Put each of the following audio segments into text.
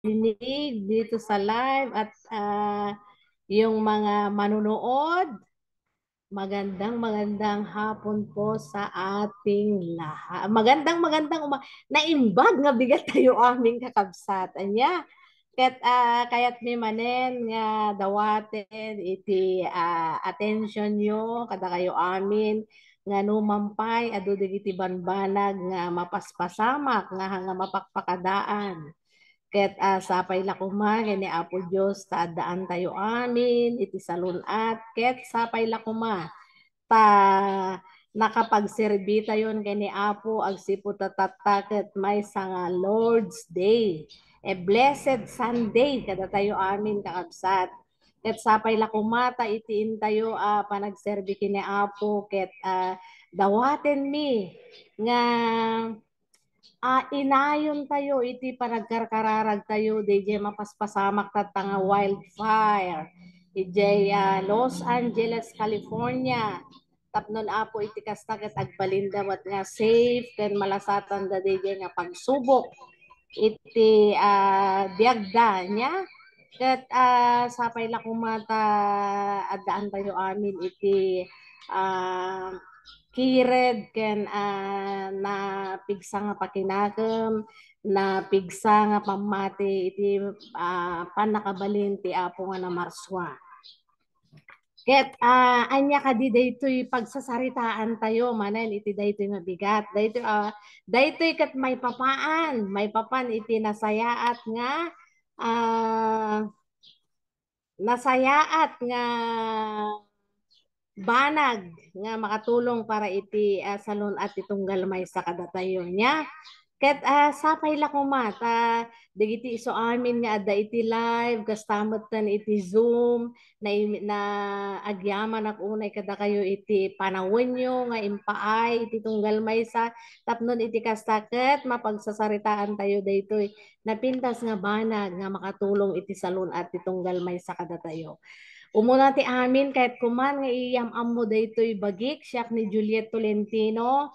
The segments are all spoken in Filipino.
dinig dito sa live at yung mga manunood, magandang hapon po sa ating lahat. Magandang naimbag nga bigat tayo aming kakabsat. Anya, kayat mi manen nga dawaten iti attention nyo kada kayo amin nga numampay adu digiti banbanag nga mapaspasamak nga mapakpakadaan. Ket sapay lakuma ken ni Apo Dios taadaan tayo amin iti salunat ket sapay lakuma ta nakapagserbi tayon ken ni Apo agsipud ket may nga Lord's Day. A blessed Sunday kada tayo amin kakabsat. Ket sapay lakuma ta itiin tayo panagserbi ken ni Apo ket dawaten mi nga inayon tayo iti panagkarkararag tayo DJ mapaspasamak nga wildfire DJ Los Angeles, California. Tapnon apo iti kastaket agbalindawat nga safe ken malasatan da DJ nga pagsubok iti biagda niya ket sapay la kumata addaan tayo amin iti kired ken na pigsa nga pakinagem na pigsa nga pamati iti panakabalin ti Apo nga na marswa. Ket anya kadi daytoy pagsasaritaan tayo manen iti daytoy nga bigat. Daytoy ket may papan iti nasayaat nga banag nga makatulong para iti salon at itunggal may sa kadatayo niya. Ket sapay la kumata digiti iso amin nga adda iti live kastamot tan iti Zoom na agyaman ak unay kada kayo iti panawonyo nga impaay iti tunggal maysa tapnon iti kastaket mapagsasaritaan tayo daytoy napintas nga banag nga makatulong iti salon at itunggal maysa kada tayo. Umuna ti amin kahit kuman nga iyam-am mo daytoy bagik siyak ni Juliet Tolentino,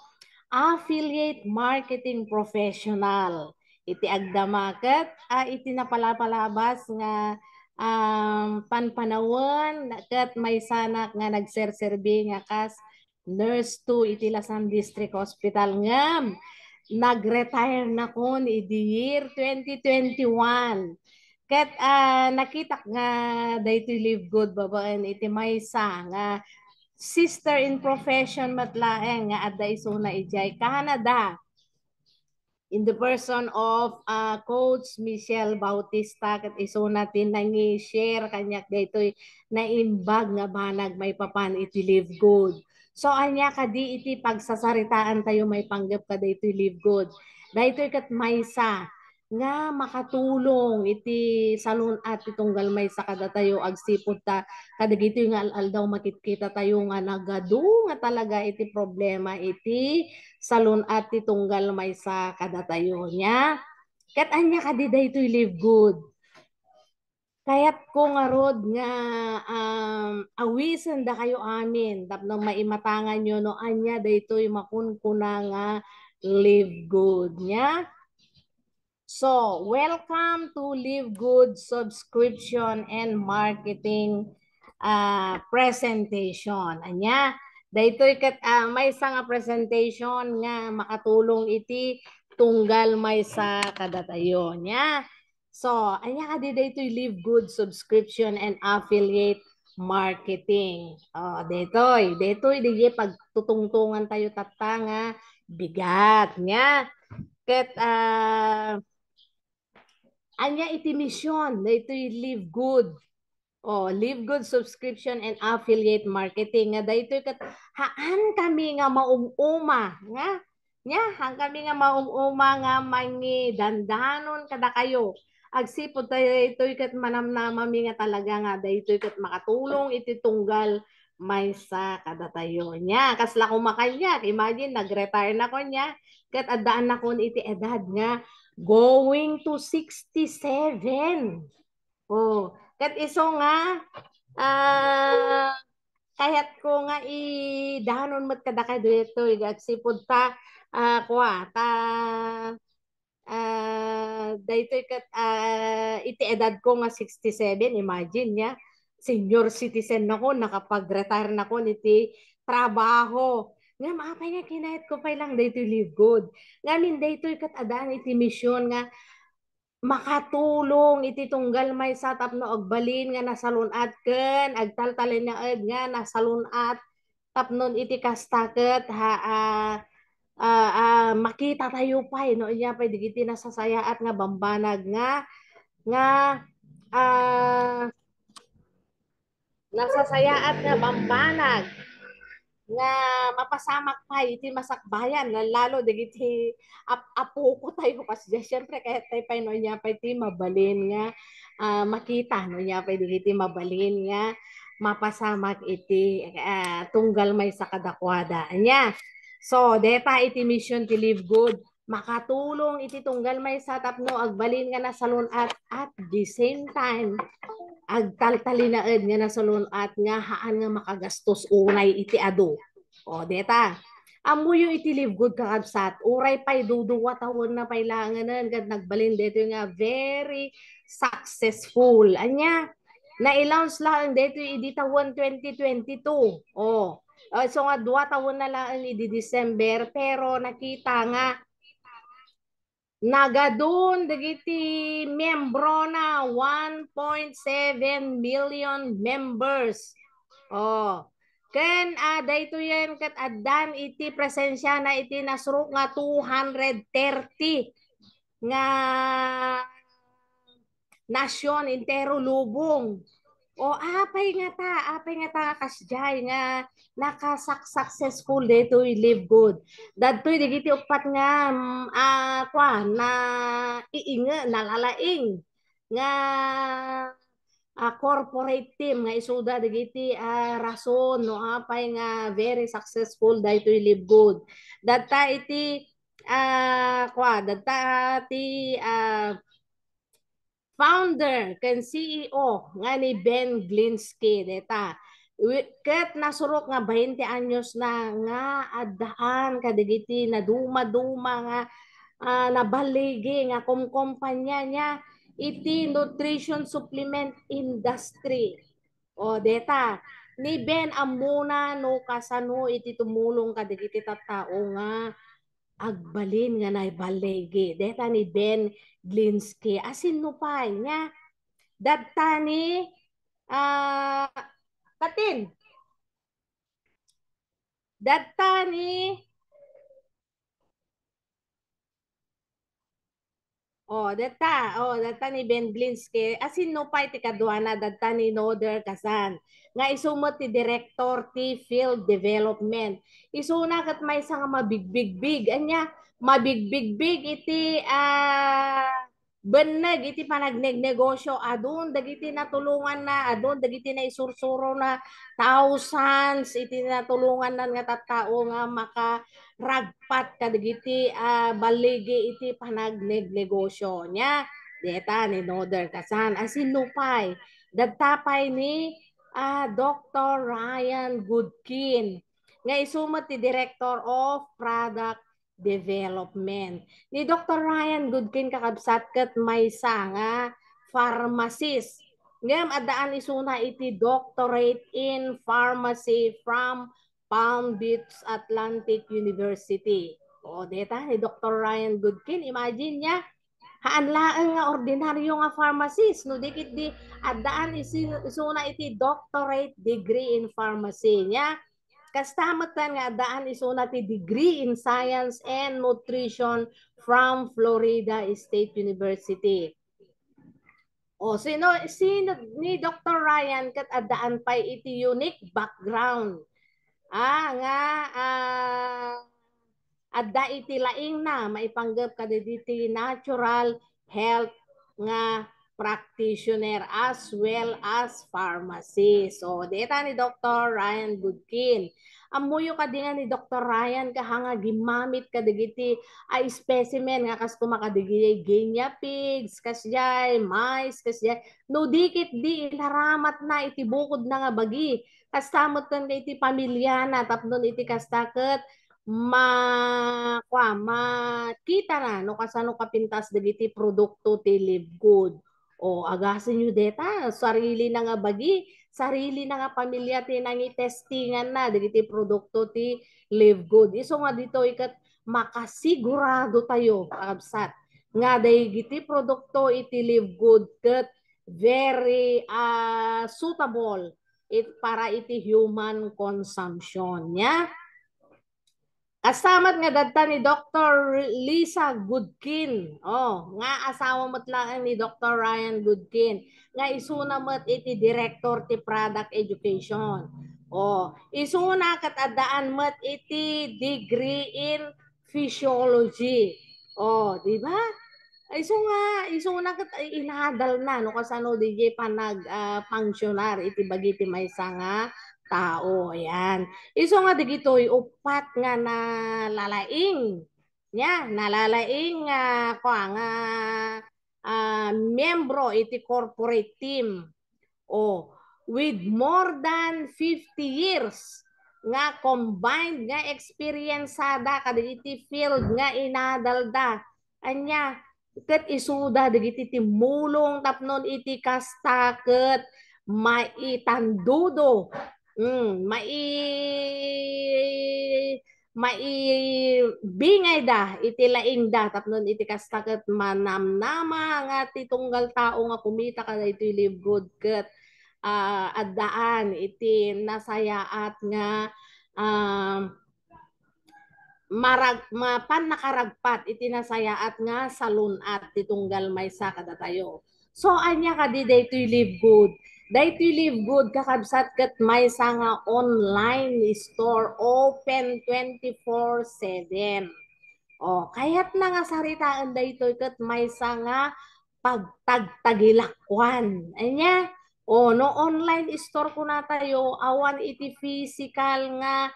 affiliate marketing professional. Iti agdamaket iti napalapalabas nga panpanawon ket may sanak nga nagserserbi nga kas nurse 2 iti Lasam District Hospital ngam nag-retire na kon iti year 2021. Ket nakita nga daytoy live good babaen iti maysa nga sister in profession matlaeng nga adda isuna ijay Canada in the person of Coach Michelle Bautista ket isuna tin nangi-share kanyak daytoy naimbag nga banag may papan iti live good. So anya kadi iti pagsasaritaan tayo may panggap ka daytoy live good. Daytoy ket maysa nga makatulong iti salon at itunggal may sa kada tayo agsipod ta kadagito nga aldaw makikita tayo nga nagadu nga talaga iti problema iti salon at itunggal may sa kada tayo niya ket anya kadi daytoy live good kayat ko nga rod nga awisen da kayo amin tapno maimatangan nyo no anya daytoy makunkuna nga live good niya. So, welcome to Live Good subscription and marketing presentation. Anya, daytoy ket may nga presentation nga makatulong iti tunggal may sa kadatayo nya. So, anya kadi daytoy Live Good subscription and affiliate marketing. Daytoy di pagtutungtungan tayo tatta nga bigat nya. Ket anya iti mission daytoy Live Good. Live Good subscription and affiliate marketing nga daytoy ket haan kami nga maumuma nga nya han kami nga maumuma nga mangi dandanon kada kayo. Agsipod tayo itoy ket manamnama mi nga talaga nga daytoy ket makatulong iti tunggal may sa kada tayo nya. Kasla ko makanyak, imagine nag-retire na ko nya ket addaan na kon iti edad nga going to 67. Ket iso nga kahit ko nga dahanon met kada kayo dito agsipod ta daytoy kat iti edad ko nga 67, imagine niya, senior citizen na ko, nakapag-retire na ko niti trabaho. Nga maapay nga kinahit ko pa lang daytoy live good. Ngamin daytoy kat adaan iti mission nga makatulong iti tunggal may satap no agbalin nga nasalunat ken agtaltalin na nga nasalunat tapnon iti kastaket makita tayo pa no iya pa digiti nasasayaat nga bambanag nga ah, nasasayaat nga bambanag nga mapasamak pa iti masakbayan lalo digiti apo ko tayo kasi syempre kahit tayo pa no niya pa iti mabalin nga makita no niya pa digiti mabalin nga mapasamak iti tunggal may sa kadakwada niya. So deta iti mission ti live good makatulong iti tunggal may sa tapno agbalin nga nasalon at the same time agtaltalinaed nga nasalon at nga haan nga makagastos unay iti ado. O deta. Amuyo iti live good kakabsat. Uray pay duduwa tawon na pailanganan kad nagbalin dito nga very successful. Anya na-announce lang dito idi tawon 2022. So nga 2 taon na lang idi December pero nakita nga nagadun dagiti membro na 1.7 million members. Ken dayto yan kat addan iti presensya na iti nasruk nga 230 nga nasyon intero lubong. Apay nga ta kasjay nga naka-successful dito live good. Dadtoy digiti upat nga na iinga nalalaing nga corporate team nga isuda digiti rason no apay nga very successful dito live good. Dadta iti dadta ti founder ken CEO nga ni Ben Glinsky deta ket nasurok nga 20 anyos na nga addaan kadigiti na duma-duma nga nabaligi nga kumpanya niya iti nutrition supplement industry. Deta ni Ben amuna no kasano iti tumulong kadigiti tattao nga agbalin nga naibaligi. Deta ni Ben Glinsky. Asin no pa niya. Dadta ni Katin. Dadta ni data ni Ben Glinsky. Asin no pa iti kadwana data ni Noder Kasan. Nga isumot ti Director ti Field Development. Isuna kat may nga mabigbig-big. Anya, mabigbig-big iti beneg iti panagneg-negosyo adun dagiti natulungan na adun dagiti na isursuro na thousands iti natulungan na nga tattao nga makaragpat kadagiti baligi iti panagneg-negosyo nya deta ni Noder Kasan asin lupay dagtapay ni Dr. Ryan Goodkin nga isumat ti Director of Product Development. Ni Dr. Ryan Goodkin kakabsat ket maysa nga pharmacist. Ngem adaan isuna iti doctorate in pharmacy from Palm Beach Atlantic University. Deta ni Dr. Ryan Goodkin, imagine niya haanlaan nga ordinaryo nga pharmacist no dikit di adaan isuna iti doctorate degree in pharmacy niya kastamatan nga daan isuna ti degree in science and nutrition from Florida State University. Sino ni Dr. Ryan kat adaan pa iti unique background. Adda iti laing na maipanggap kaditi natural health nga practitioner as well as pharmacist. Deta ni Dr. Ryan Goodkin. Amuyo ka nga ni Dr. Ryan kahanga gimamit kadigiti ay specimen nga kas kumakadigi guinea pigs, kasyay, mice, kasyay. No dikit di ilaramat na iti bukod na nga bagi. Kastamot kan iti pamilya na tapnon iti kastaket makita na no kasano kapintas dagiti produkto ti Live Good. O agasin nyo deta, sarili na nga bagi, sarili na nga pamilya ti nangi testingan na dagiti produkto ti Live Good. Iso nga dito ikat makasigurado tayo kakabsat nga dagiti produkto iti Live Good ket very suitable para iti human consumption nya. Kasamat nga dadta ni Dr. Lisa Goodkin. Oh, nga asawa mo't lang ni Dr. Ryan Goodkin. Nga isuna mo't iti Director ti Product Education. Oh, isuna kat adaan mo't iti degree in physiology. Oh, di ba? Isuna kat inadal na no kasano DJ panag functionar iti bagiti maysa nga tao. Ayan. Iso nga digitoy upat nga na lalaing nya nalalaing nga miyembro iti corporate team o with more than 50 years nga combined nga experiencada kadagiti field nga inadalda anya ket isuda dagiti timulong tapnon iti kasta ket maitandudo bingay da iti laing da tapnon iti kastaket manamnama nga ti tunggal tao nga kumita kada iti Live Good ket addaan iti nasayaat nga mapan nakaragpat iti nasayaat nga salunat ti tunggal maysa kada tayo. So anya kadi daytoy Live Good. Daytoy Live Good kakabsat ket maysa nga online store open 24/7. Oh, kayat na nga saritaan daytoy ket maysa nga pagtagtagilakwan. Anya? O no online store ko na tayo awan iti physical nga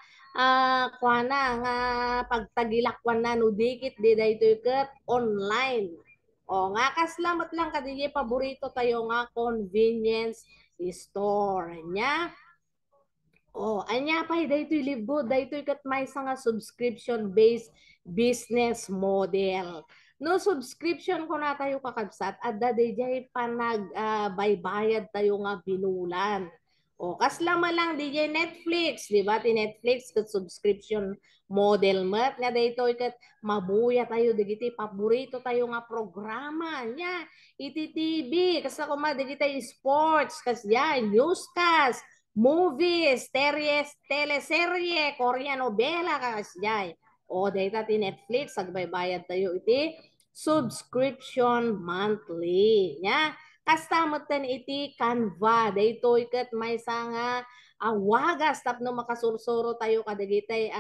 kuana nga pagtagilakwan na no dikit di daytoy ket online. O nga kaslamat lang kadi paborito tayo nga convenience store nya. Oh, anya pa daytoy Live Good, daytoy ket maysa nga subscription based business model. No subscription ko na tayo kakabsat adda DJ panag baybayad tayo nga binulan. O kaslama lang DJ Netflix, di ba? Ti Netflix ket subscription model mat nga daytoy ket mabuya tayo digiti paborito tayo nga programa nya iti TV kas ako digiti sports kas ya newscast movies, series, teleserye, Korean novela kakasjay. O data ti Netflix, agbaybayad tayo iti subscription monthly. Nya, kastamutan iti Canva. Daytoy ket maysa nga wagas tapno makasursuro tayo kadagitay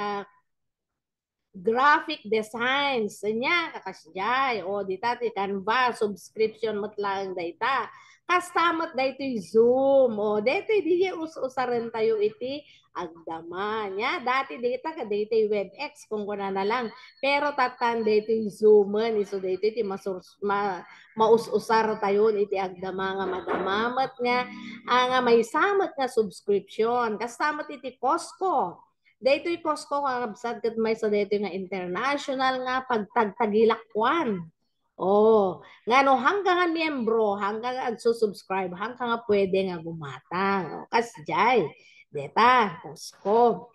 graphic designs nya kakasjay o dita ti Canva subscription matlang dayta kastamat daytoy Zoom o daytoy di us-usaran tayo iti agdama nya dati data ka daytoy WebEx kung kuna na lang pero tatan daytoy Zooman iso daytoy ti maus-usar tayo iti agdama nga madamamat nga nga may samat nga subscription kastamat iti Costco. Daytoy Costco kakabsat ket may sa daytoy nga international nga pagtagtagilakwan. Oh, nga no hanggang nga miyembro, hanggang nga agsusubscribe, hanggang nga pwede nga gumatang. O, kasjay. Deta, Costco.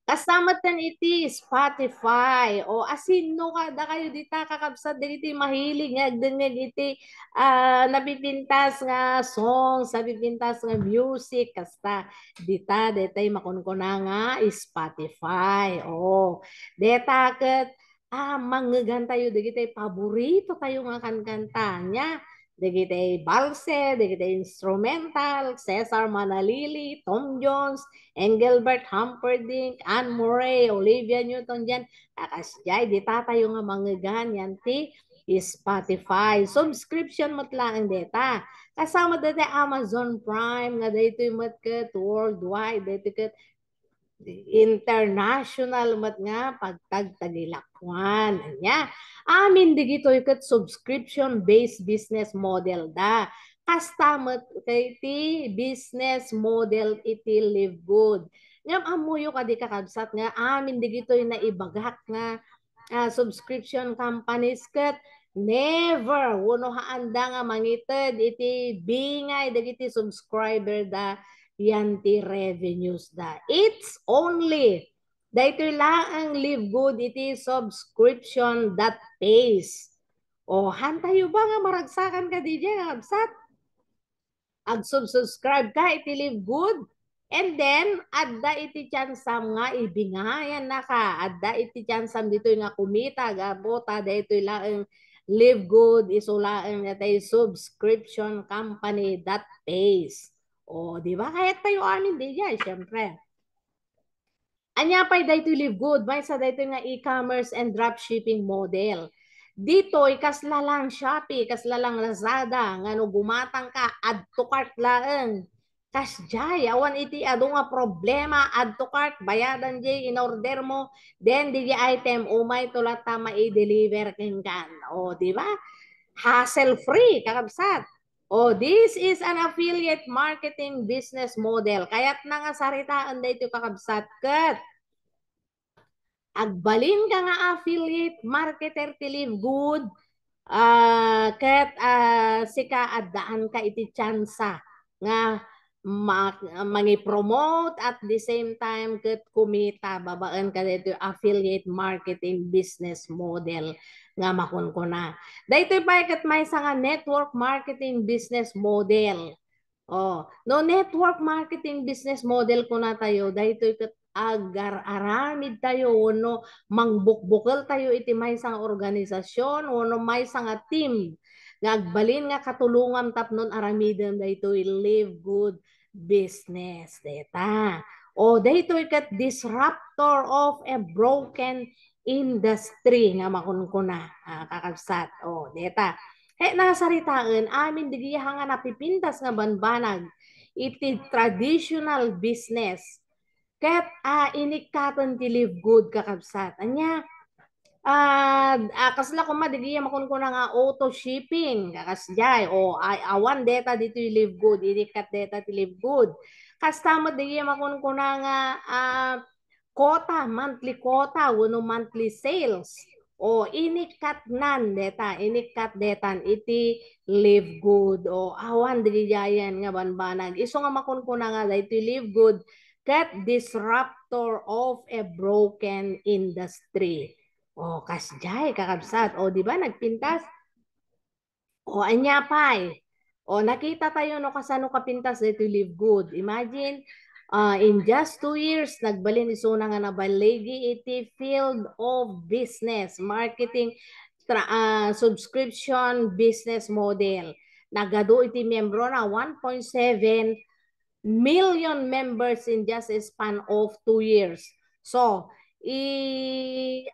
Kasama tan iti Spotify o asino kada kayo dita kakabsat diti mahilig nga agdengeg iti nabipintas nga songs, nabipintas nga music kasta dita detay makunkuna nga Spotify. O deta ket manggegan tayo dagiti paborito tayo nga kankanta nya dagiti balse, dagiti instrumental, Cesar Manalili, Tom Jones, Engelbert Humperdinck, Anne Murray, Olivia Newton-John, kakasjay, di tayo nga manggagan yan ti Spotify. Subscription mat lang ang data. Kasama dati Amazon Prime, nga dito yung matkat worldwide, dito kat international mat nga pagtagtagilakwan. Anya, amin digito kat subscription-based business model da kastamat kay ti business model iti Live Good. Ngam amuyo ka di kakabsat nga amin di gito'y naibagak nga subscription companies ket never wano haanda nga mangited iti bingay dagiti subscriber da yanti revenues da. It's only daytoy laang live good iti subscription that pays. O hantayo ba nga maragsakan ka DJ absat? Ag-subscribe ka iti live good. And then, adda iti chansam nga ibingayan na ka. Adda iti chansam dito nga kumita, gabota, dito lang live good, isulaang natay subscription company that pays. O, di ba? Kahit tayo amin di yan, syempre. Anya pa'y dito live good, may sa dito nga e-commerce and dropshipping model. Dito, kasla lang Shopee, kasla lang Lazada, nga no gumatang ka, add to cart lang. Kasjay, awan iti ado nga problema, add to cart, bayadan jay, in order mo, then di item, umay tulat tama i-deliver king kan. O, di ba? Hassle free, kakabsat. Oh, this is an affiliate marketing business model. Kaya't na nga saritaan dito kakabsat kat. Agbalin ka nga affiliate marketer ti live good. Kat sika addaan ka iti tsansa nga mangi-promote at the same time kat kumita babaan ka dito affiliate marketing business model nga makunkuna. Daytoy pa kat may nga network marketing business model. Oh, no network marketing business model ko na tayo daytoy kat agar-aramid tayo no mangbukbukal tayo iti may sang organisasyon no may sang team nga agbalin nga katulungan tapnon aramiden daytoy live good business data. O daytoy kat disruptor of a broken industry nga makunkuna kakabsat. O data. Nasaritaan amin digiya nga napipintas nga banbanag iti traditional business. Ket inikatan ti live good kakabsat. Anya kasla ko madigiya makunkuna nga auto shipping kakasjay o awan data dito live good inikat data ti live good. Kasta mo digiya makunkuna nga quota, monthly quota, wano monthly sales. O inikat nan deta, inikat detan iti live good. O awan digiyayan nga banbanag. Iso nga makunkuna nga dito live good kat disruptor of a broken industry. O kasjay kakabsat. O di ba nagpintas? O anya pay. O nakita tayo no kasano kapintas dito live good. Imagine in just 2 years, nagbalin iso na nga nabaligi iti field of business, marketing, subscription business model. Nagado iti membro na 1.7 million members in just a span of 2 years. So,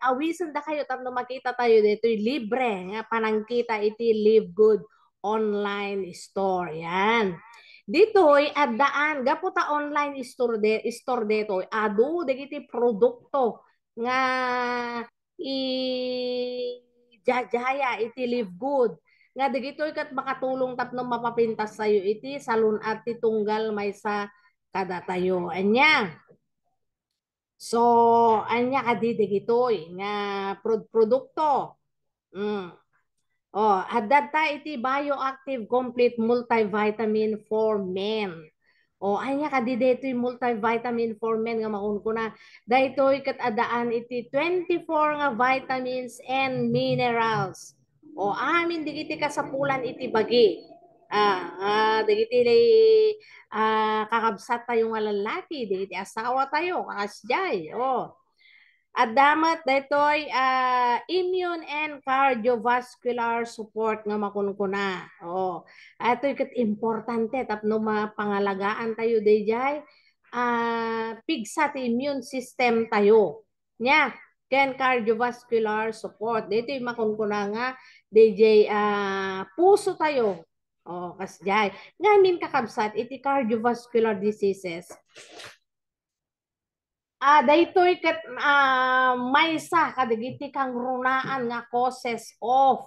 awisan da kayo tapno makita tayo dito libre nga panangkita iti live good online store. Yan. Dito'y addaan gaputa online store dito adu dagiti produkto nga jajaya iti live good nga dagitoy kat makatulong tapno mapapintas sayo iti salon at titunggal may sa kada tayo anya. So anya kadi dagitoy nga produkto. Adda iti bioactive complete multivitamin for men. Anya kadi dito yung multivitamin for men nga makunkuna. Daytoy kat adaan iti 24 nga vitamins and minerals. Amin digiti kasapulan iti bagi. Digiti kakabsat tayo nga lalaki, digiti asawa tayo, kakasjay. At damat daytoy immune and cardiovascular support nga makunkuna. Ato'y kat importante tapno mapangalagaan tayo dayjay pigsa ti immune system tayo. Nya, ken cardiovascular support. Daytoy makunkuna nga dayjay puso tayo. Kasjay. Ngamin kakabsat iti cardiovascular diseases. Daytoy ket maysa kadagiti kang runaan nga causes of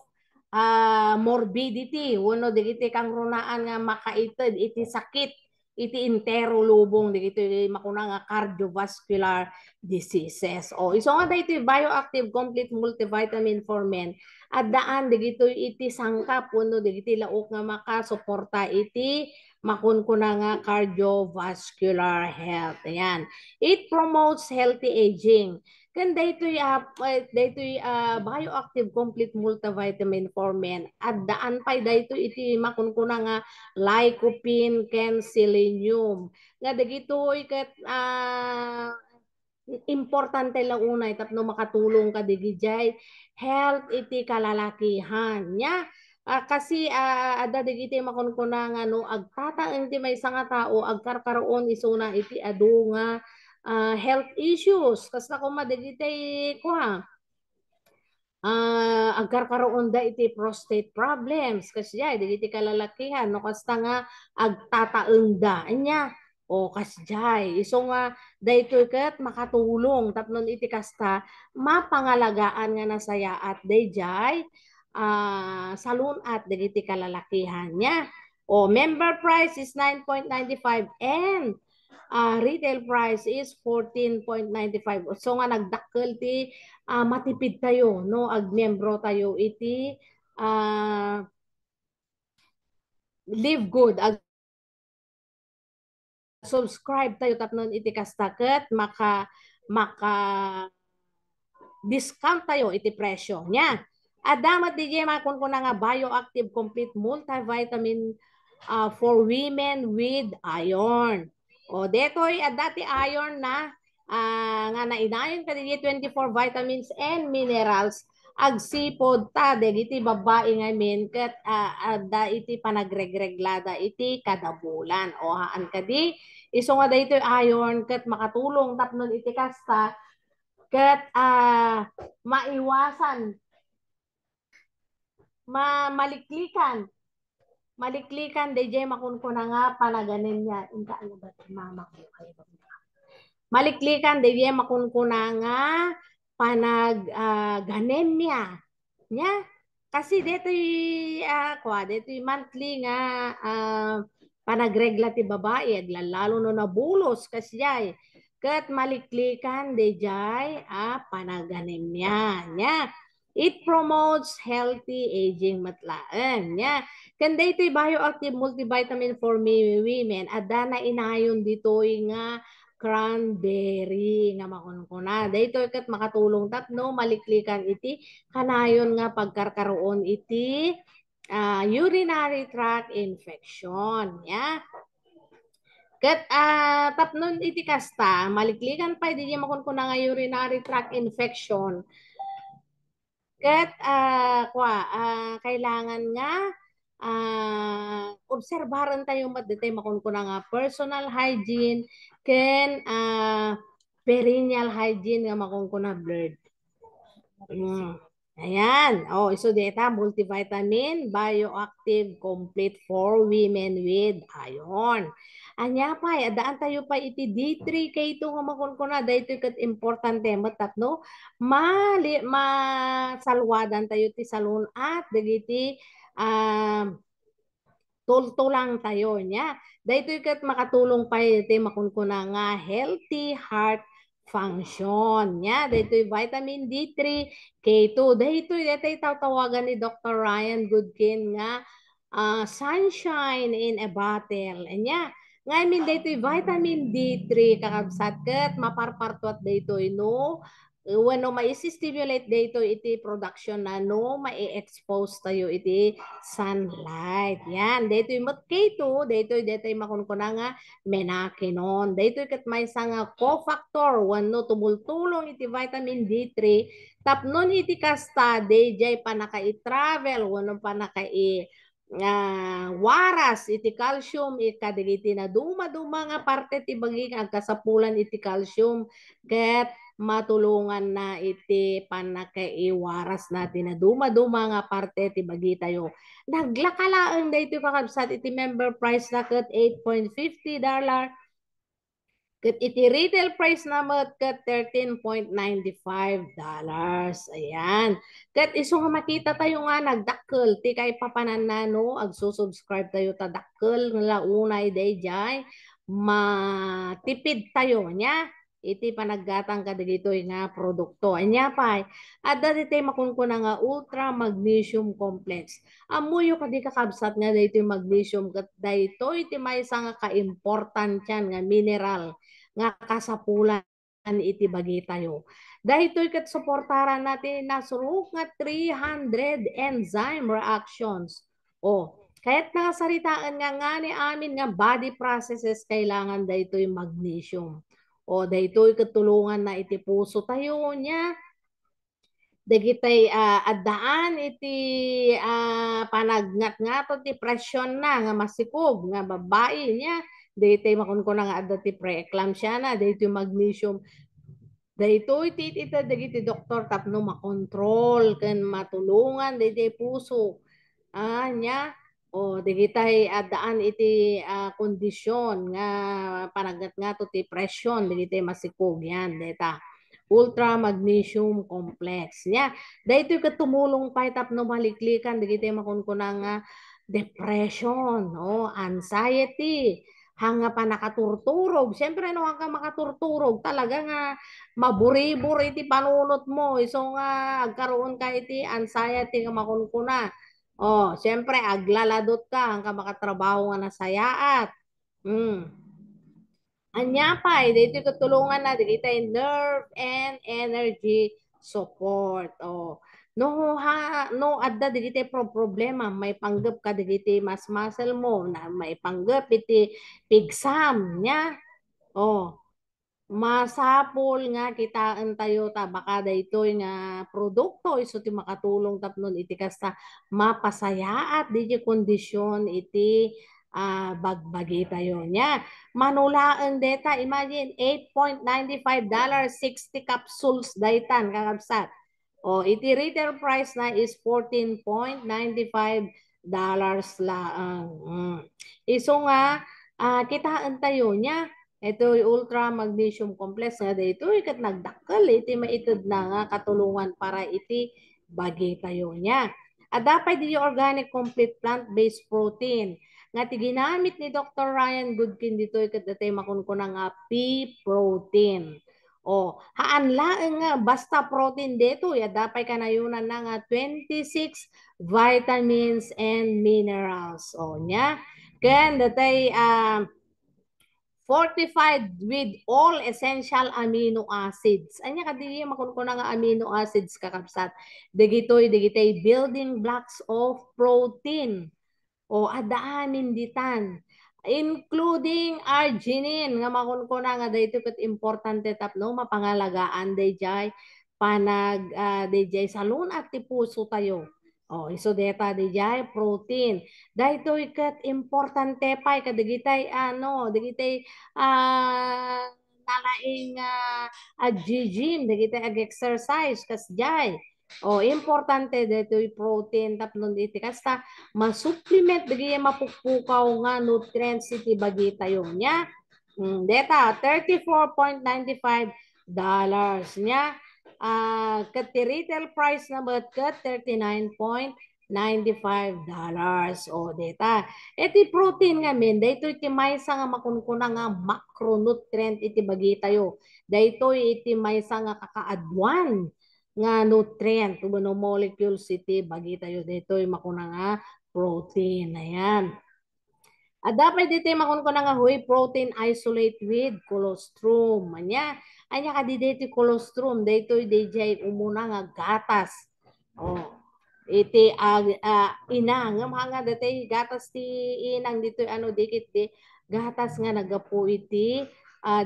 morbidity wenno dagiti kang runaan nga makaited iti sakit iti intero lubong dagiti makuna nga cardiovascular diseases. O iso nga dayto bioactive complete multivitamin for men at daan dagito iti sangkap wenno dagiti laok nga makasuporta iti makunkuna nga cardiovascular health. Ayan. It promotes healthy aging. Kan daytoy bioactive complete multivitamin for men at daan pay dayto iti makunkuna nga lycopene ken selenium nga dagitoy ket importante lang unay tapno makatulong ka digijay health iti kalalakihan nya kasi ada digiti makunkuna nga no agtataeng ti maysa nga tao agkarkaroon isuna iti adu nga health issues kas na kumadigitay kuha agkarkaroon da iti prostate problems kasi digiti kalalakihan no kasta nga agtataeng da nya o kasjay iso nga daytoy ket makatulong tapnon iti kasta mapangalagaan nga nasaya at dayjay salunat dagiti kalalakihan nya o member price is 9.95 and retail price is 14.95. So nga nagdakkel ti matipid tayo no ag miyembro tayo iti live good ag subscribe tayo tapnon iti kastaket maka discount tayo iti presyo nya. Damat DJ makon ko na nga bioactive complete multivitamin for women with iron. O detoy dati iron na nga nainayon ka DJ 24 vitamins and minerals agsipod ta dagiti babae nga men ket da iti panagregreglada iti kada bulan o haan kadi iso nga daytoy iron ket makatulong tapnon iti kasta ket maiwasan maliklikan DJ makunkuna nga panaganin niya inka ano ba mama ko kayo maliklikan DJ makunkuna nga ganem niya nya kasi detoy detoy monthly nga panagregla ti babae lalo no nabulos kasi ket maliklikan dayjay panaganem niya nya it promotes healthy aging matlaan nya ken daytoy bioactive multivitamin for women adda na inayon ditoy nga cranberry nga makunkuna daytoy ket makatulong tapno maliklikan iti kanayon nga pagkarkaroon iti urinary tract infection nya ket tapnon iti kasta maliklikan pa di makunkuna nga urinary tract infection ket kailangan nga obserbaran tayo matdetay makunkuna nga personal hygiene ken perineal hygiene nga makunkuna blurred. Ayan. Iso deta multivitamin bioactive complete for women with iron. Anya pa adaan tayo pa iti D3 K2 nga makunkuna daytoy ket importante matapno masalwadan tayo ti salon at dagiti tultulang tayo nya daytoy ket makatulong pa iti makunkuna nga healthy heart function nya daytoy vitamin D3 K2 daytoy tawagan ni Dr. Ryan Goodkin nga sunshine in a bottle nya ngayon daytoy vitamin D3 kakabsat ket maparpartuat daytoy no when ma-stimulate dito iti production na no ma-expose tayo iti sunlight. Yan. Dito yung K2, dito makunkuna nga menakinon. Dito ket may nga cofactor, wano tumultulong iti vitamin D3, tapnon iti kasta, dayjay pa naka-i-travel, wano pa waras iti calcium ikadigiti na duma-duma nga parte ti baging agkasapulan iti calcium ket matulungan na iti panakaiwaras natin na duma-duma nga parte ti bagi tayo. Naglakalaang dayto kakabsat iti member price na ket $8.50 Kat iti retail price naman kat $13.95. Ayan. Kat iso nga makita tayo nga nagdakkel ti kay papananano ag subscribe tayo ta dakkel nga unay day jay matipid tayo nya iti panaggatang kadagitoy nga produkto. Anya pa at dati tayo makunkuna nga ultra magnesium complex. Amuyo kadi kakabsat nga daytoy magnesium kat daytoy iti maysa nga ka-important yan nga mineral nga kasapulan iti bagi tayo. Dahitoy kat suportaran natin nasurok nga 300 enzyme reactions. O, kahit nakasaritaan nga ni amin nga body processes kailangan dahitoy magnesium. O, dahitoy katulungan na iti puso tayo niya dagitay addaan iti panagngat-ngato ti presyon na nga masikog nga babae niya daytoy makunkuna nga adda ti preeclampsia na daytoy magnesium daytoy ti ita dagiti doktor tapno makontrol ken matulungan daytoy puso nya o dagitay addaan iti kondisyon nga panagngat-ngato ti presyon dagitay masikog yan data ultra magnesium complex nya daytoy ket tumulong pa tapno maliklikan dagiti makunkuna nga depression o anxiety hanga pa nakaturturog siyempre no hangga makaturturog talaga nga maburibur iti panunot mo iso nga agkaroon ka iti anxiety nga makunkuna siyempre aglaladot ka hangga makatrabaho nga nasayaat Anya pa, dito katulungan na dito nerve and energy support. No adda dito problema, may panggap ka dito mas muscle mo na may panggap iti pigsam nya. Masapol nga kitaan tayo ta baka daytoy nga produkto iso ti makatulong tapnon iti kasta mapasayaat di kondisyon iti bagbagi tayo nya manulaan deta imagine $8.95 60 capsules daytan kakabsat iti retail price na is $14.95 laang iso nga kitaan tayo nya ito ultra magnesium complex nga dito ikat nagdakkel iti maitid na nga katulungan para iti bagi tayo niya. At dapat di organic complete plant-based protein nga ti ginamit ni Dr. Ryan Goodkin dito ikat datay makunkuna nga pea protein. Haanlaeng nga basta protein dito ya dapat kanayunan na nga 26 vitamins and minerals. Nya ken datay fortified with all essential amino acids. Anya kadi makunkuna nga amino acids kakabsat. Dagitoy building blocks of protein. Adaamin ditan. Including arginine nga makunkuna nga daytoy ket importante tapno mapangalagaan dayjay panag dayjay salun at ti puso tayo. Iso deta dijay protein. Daytoy ket importante pa kadagitay dagitay nalaing gym dagitay ag-exercise kas jay. Importante daytoy protein tapnon iti kasta ma-supplement dagiti mapukpukaw nga nutrients iti bagi tayo nya. Deta $34.95 nya kat retail price na but kat $39.95. Data. Iti protein nga men, dayto iti maysa nga makunkuna nga macronutrient iti bagi tayo. Dayto iti maysa nga kakaadwan nga nutrient, molecules iti bagi tayo. Dayto makuna nga protein. Ayan. At dapat dito makunkuna nga whey protein isolate with colostrum. Anya ka dito colostrum. Dito DJ umuna nga gatas. Iti ina nga mga dito gatas ti inang dito dikit di gatas nga nagapu iti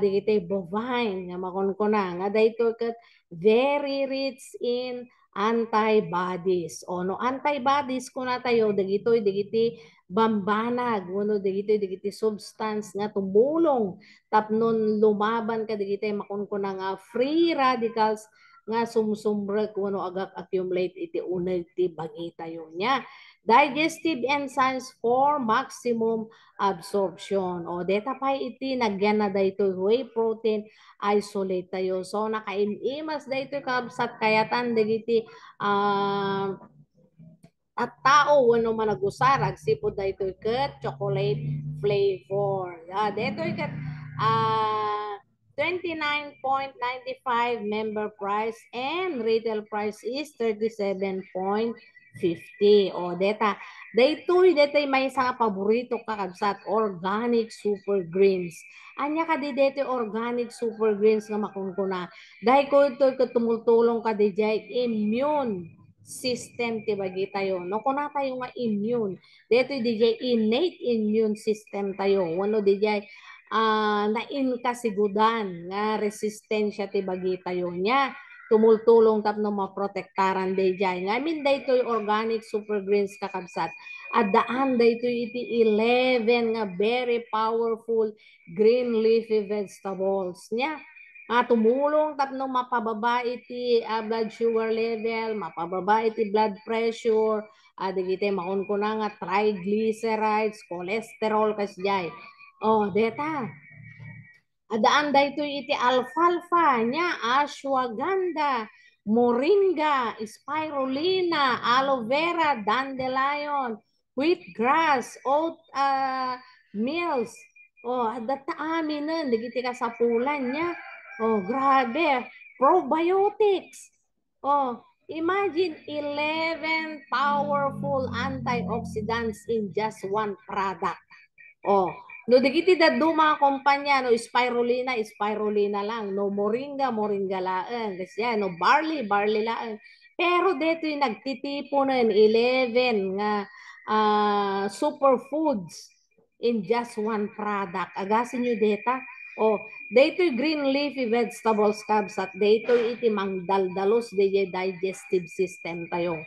dito bovine nga makunkuna nga dito kat very rich in antibodies. No antibodies kuna tayo dagiti bambanag dagiti substance nga tumulong tapnon lumaban ka dagiti makunkuna nga free radicals nga sumsumbrek kuno agak accumulate iti uneg ti bagi tayo nya digestive enzymes for maximum absorption. O, deta pa iti, nagyan na dayto whey protein isolate tayo. So, nakaimas dayto kabsat kayatan, dagiti, at tao wano managusarag sipod dayto ket chocolate flavor. Dito ket 29.95 member price and retail price is 37.50. O deta daytoy may isang paborito ka kabsat organic super greens. Anya ka di dito organic super greens nga makunkuna. Dahil ko ito tumultulong ka di immune system ti bagi tayo. No kuna tayo nga immune. Dito DJ innate immune system tayo. Wano DJ na-in kasigudan nga resistensya ti bagi tayo niya. Tumultulong tapno maprotektaran DJ. Ngamin dito organic super greens kakabsat. At daan dito iti 11 nga very powerful green leafy vegetables niya. Tumulong tapno mapababa iti blood sugar level, mapababa iti blood pressure, digite makunkuna nga triglycerides, cholesterol kasjay. Deta. Adaan dayto iti alfalfa nya, ashwagandha, moringa, spirulina, aloe vera, dandelion, wheatgrass, oat meals. Adata amin digiti ka sa pulan nya. Grabe. Probiotics. Imagine 11 powerful antioxidants in just one product. No digiti daddo mga kumpanya no spirulina lang, no moringa laeng, kasi no barley laeng. Pero dito yung nagtitipunan 11 nga superfoods in just one product. Agasin nyo data. Dito green leafy vegetables kabsat dito iti mangdaldalos di digestive system tayo.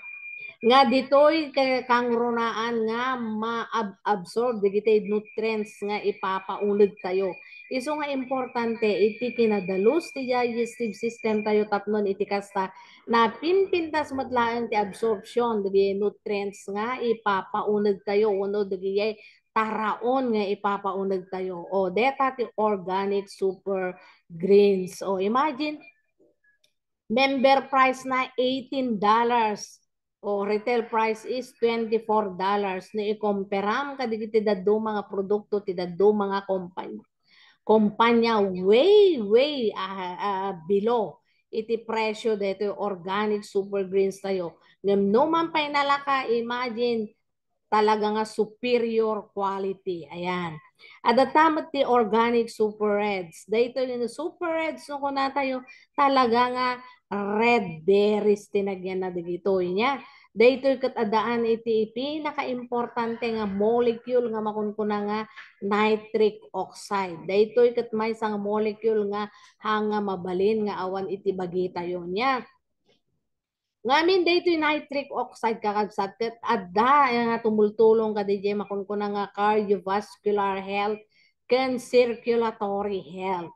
Nga ditoy kang runaan nga ma-absorb digitay nutrients nga ipapaunod tayo. Iso nga importante iti kinadalos ti digestive system tayo tapnon iti kasta na pinpintas matlaan ti absorption digi nutrients nga ipapaunod tayo uno digi taraon nga ipapaunod tayo. Deta ti organic super greens. Imagine member price na $18. Retail price is $24. Na i-comparam ka digiti daddo mga produkto ti daddo mga kumpanya way below iti presyo dito organic super greens tayo. Ngem no man pay nalaka, imagine talaga nga superior quality. Ayan. At the time ti organic super reds. Dito yung super reds no kuna tayo talaga nga red berries tinagyan na dito niya. Dito ket adaan iti pinaka-importante nga molecule nga makunkuna nga nitric oxide. Dito ket may sang molecule nga hanga mabalin nga awan iti bagi tayo niya. Ngamin dito yung nitric oxide kakabsat ket adda nga tumultulong ka DJ makunkuna nga cardiovascular health ken circulatory health.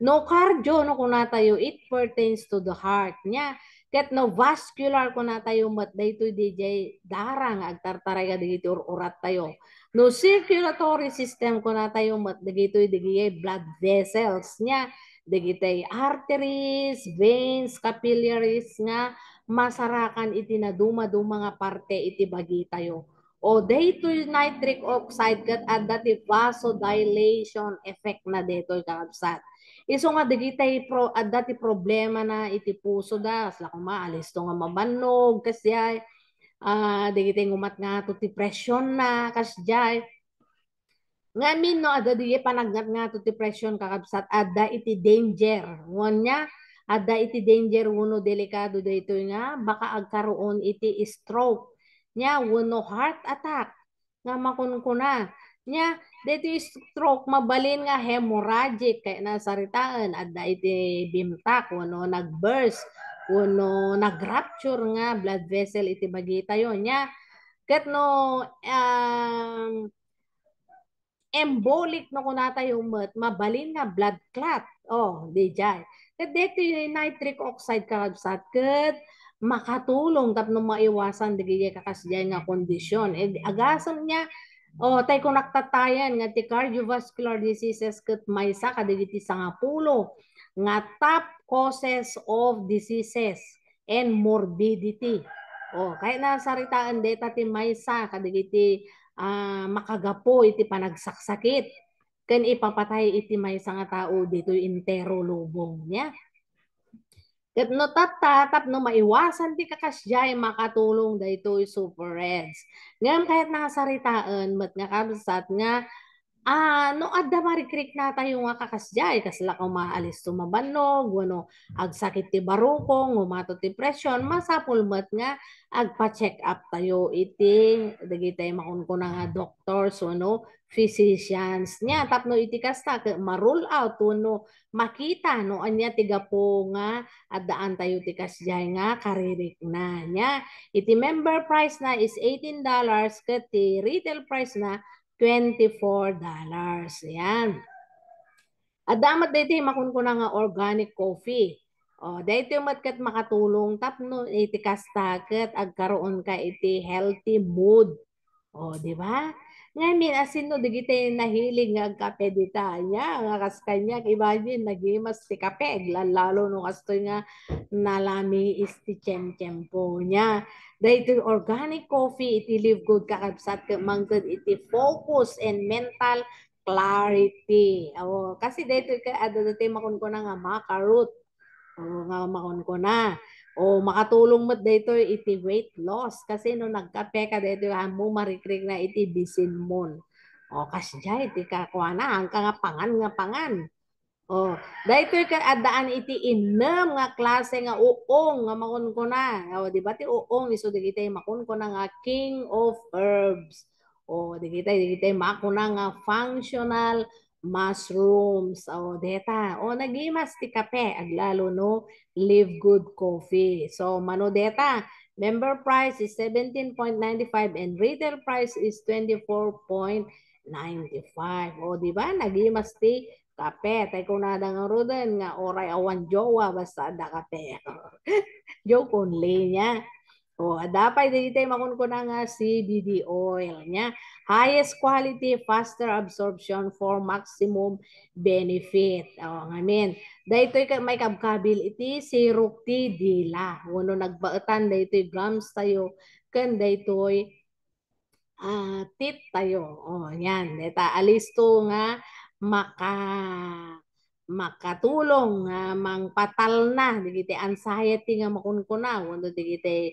No cardio no kuna tayo it pertains to the heart nya. Ket no vascular kuna tayo mat dito DJ darang agtartaray ka dito urat tayo. No circulatory system kuna tayo mat dito DJ blood vessels nya. Digitay arteries, veins, capillaries nga masarakan iti na duma-duma nga parte iti bagi tayo. Dito nitric oxide kat adda ti vasodilation effect na dito kakabsat. Iso nga digitay adda ti problema na iti puso da asla kung maalis to nga mabanog kasya digitay ngumat nga to ti presyon na kasya ngamin no ada di panagnat nga to depression kakabsat ada iti danger. Ngonya ada iti danger uno delikado dito nga baka agkaroon iti stroke. Nya uno heart attack nga makunkuna. Nya dito stroke mabalin nga hemorrhagic kay nasaritaan ada iti bimtak uno nagburst uno nagrupture nga blood vessel iti bagi tayo nya ket no embolic no kunata yung mabalin nga blood clot. Di dyan. Kat dito yung nitric oxide kakabsat. Kat makatulong tapno maiwasan digiti kakasjay nga kondisyon. Agasan niya tay kung naktatayan nga ti cardiovascular diseases ket maysa kadigiti 10 nga top causes of diseases and morbidity. Kaya nasaritaan deta ti maysa kadigiti makagapo iti panagsaksakit ken ipapatay iti maysa nga tao dito intero lubong niya. Ket no tap no maiwasan ti kakasjay makatulong daytoy Super Reds. Ngem kahit nasaritaan met nga kabsat nga no adda marikrik na tayo nga kakasjay kasla ko maalis tumabannog wano agsakit ti barukong umato ti presyon masapul met nga agpa-check up tayo iti dagiti makunkuna nga doctors wano physicians nya tapno iti kasta ma-rule out wano makita no anya ti gapo nga addaan tayo ti kasjay nga karirik na nya iti member price na is $18 ket ti retail price na $24. Yan. At damat dito makunkuna nga organic coffee. Dito matkat makatulong tapno iti kastaket agkaroon ka iti healthy mood. Di ba? Ngayon, asin no, digiti nahilig nga kape dita niya, nga kas kanya, imagine, nagimas ti kape, lalo no kastoy nga nalami isti tiyempo niya. Dahil organic coffee, iti live good kakabsat, mangkod iti focus and mental clarity. Kasi dito, dito makon ko na nga makarot. Nga makon ko na. Makatulong mo dito iti weight loss. Kasi no nagkape ka dito, mo marikrik na iti bisinmon. Kasi dyan, iti kakuha na, ang nga pangan. Dito ka adaan iti inem nga klase nga uong nga makon ko na. Di ba ti uong iso digitay makon ko na nga king of herbs. Digitay makon na nga functional mushrooms. Deta. Nagimas ti kape aglalo no live good coffee. So mano deta. Member price is 17.95 and retail price is 24.95. Di ba? Nagimas ti kape. Tay kung nadang roden nga oray awan jowa basta ada kape. Joke only niya. Dapat dito makunkuna nga CBD oil niya. Highest quality, faster absorption for maximum benefit. Ngamin. Dito may kabkabil iti sirok ti dila. Wano nagbaetan dito gums tayo. Kan dito tit tayo. Yan. Dita alisto nga makatulong nga mangpatal na digiti anxiety nga makunkuna wano digiti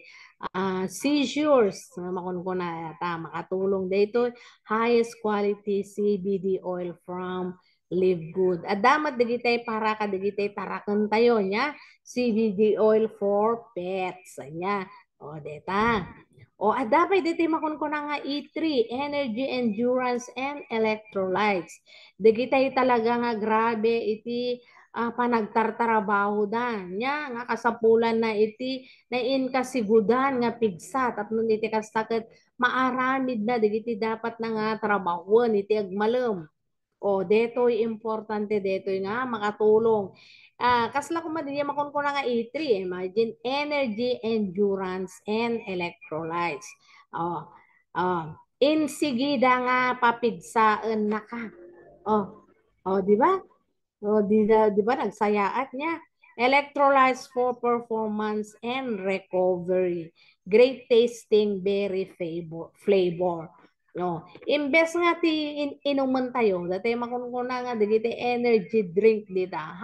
seizures nga makunkuna makatulong dito highest quality CBD oil from Live Good. At damat digitay para ka digitay tarakan tayo nya CBD oil for pets nya. Deta. Dapat dito makunkuna nga E3 energy endurance and electrolytes. Digitay talaga nga grabe iti panagtartarabaho da. Nya nga kasapulan na iti nain kasigudan nga pigsa tapno iti kastakit maaramid na digiti dapat na nga trabahon iti agmalem. Detoy importante detoy nga makatulong. Kasla ko madinya makon ko na nga E3, imagine energy, endurance, and electrolytes. Insigida nga papigsaan na ka. Di ba? Di ba nagsayaat niya? Electrolytes for performance and recovery. Great tasting berry flavor. Imbes nga ti inuman tayo, dati makunkuna nga digiti energy drink dita.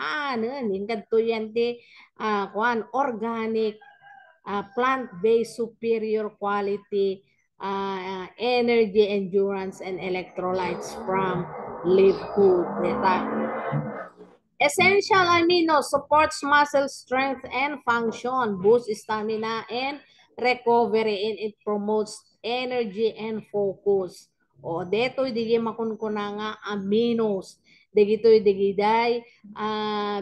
Ingkad to yan ti organic plant-based superior quality energy endurance and electrolytes from Live Good dita. Essential amino supports muscle strength and function, boosts stamina and recovery, and it promotes energy and focus. Deto'y digi makunkuna nga aminos. Digito'y digiday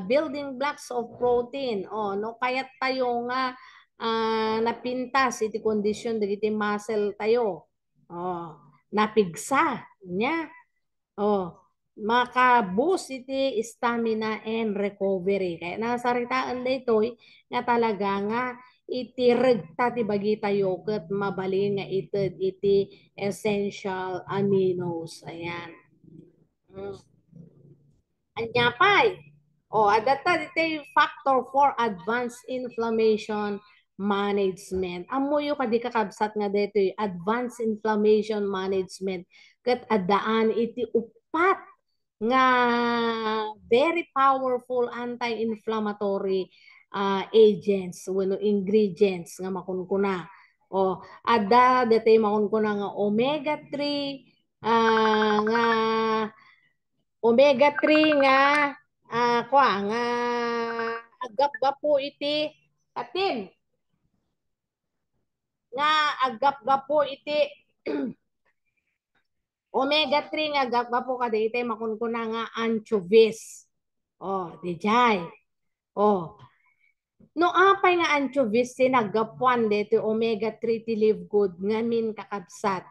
building blocks of protein. No kayat tayo nga napintas iti kondisyon digiti muscle tayo. Napigsa nya. Maka-boost iti stamina and recovery. Kaya nasaritaan dito nga talaga nga iti regta ti bagita yo ket mabalin nga ited iti essential aminos. Ayan. Mm. Anyapay. O, adata dito factor for advanced inflammation management. Amuyo kadi kakabsat nga dito advanced inflammation management ket adaan iti upat nga very powerful anti-inflammatory agents wenno ingredients nga makunkuna. O, ada dito makunkuna nga omega 3 nga omega 3 nga kwa nga agap-gapo iti atin nga agap-gapo iti omega 3 nga agap-gapo kada iti makunkuna nga anchovies. Oh, dijay. Oh. No apay nga anchovies sinagapuan dito omega 3 ti live good ngamin kakabsat.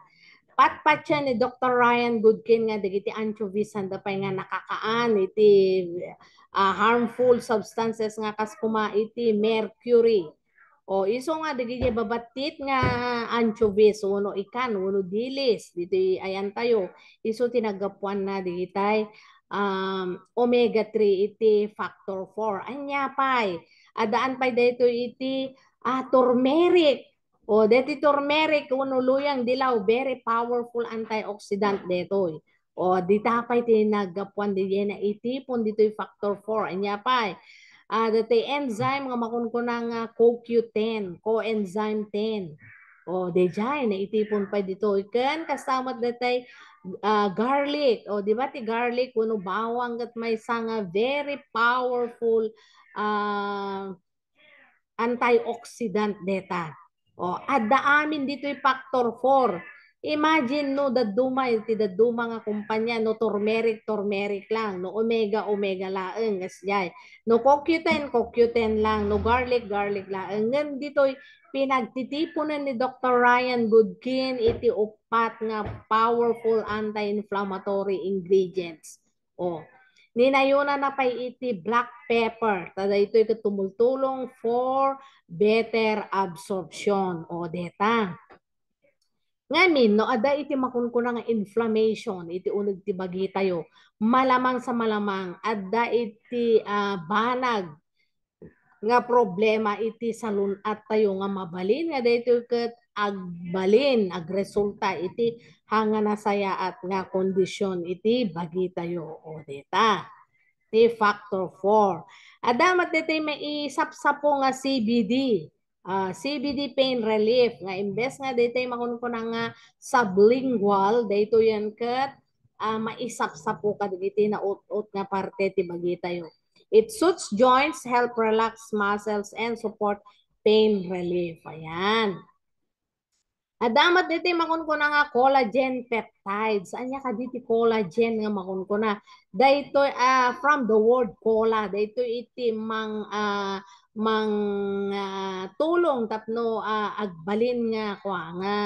Patpatya ni Dr. Ryan Goodkin nga dagiti anchovies handa pa nga nakakaan iti harmful substances nga kas kuma iti mercury. O iso nga dagiti babatit nga anchovies uno ikan uno dilis dito ayan tayo iso tinagapuan na digitay omega 3 iti factor 4 anya pay adaan pay dito iti turmeric. O, deti turmeric, kuno luyang dilaw, very powerful antioxidant dito. O, di tapay tinagapuan di na itipon dito yung factor 4. Anya pa dati enzyme nga makunkuna nga CoQ10, coenzyme 10. O, di dyan, naitipon pa dito. Ikan, kasamat dati garlic. O, di ba ti garlic, kuno bawang at may sanga very powerful antioxidant data. O, adda amin dito yung factor 4. Imagine no, daduma, iti daduma nga kumpanya, no turmeric lang, no omega laeng, kasjay. No CoQ10 lang, no garlic laeng. Ngan dito pinagtitipunan ni Dr. Ryan Goodkin iti upat nga powerful anti-inflammatory ingredients. O, ninayuna na pay iti black pepper. Tada ito tumultulong for better absorption. O deta. Ngamin, no, ada iti makunkuna nga inflammation, iti unag ti bagi tayo. Malamang sa malamang, ada iti banag nga problema iti salunat tayo nga mabalin nga dito ket agbalin agresulta iti hanga nasaya at nga kondisyon iti bagi tayo o deta ti factor 4 adamat dito may isapsapo nga CBD CBD pain relief nga imbes nga dito makunkuna nga sublingual dito yan ket maisapsapo ka dito na ut nga parte ti bagi tayo. It suits joints, help relax muscles, and support pain relief. Ayan. Adamat dito makunkuna nga collagen peptides. Anya ka dito collagen nga makunkuna. Dito from the word cola. Dito iti tulong tapno agbalin nga kwa nga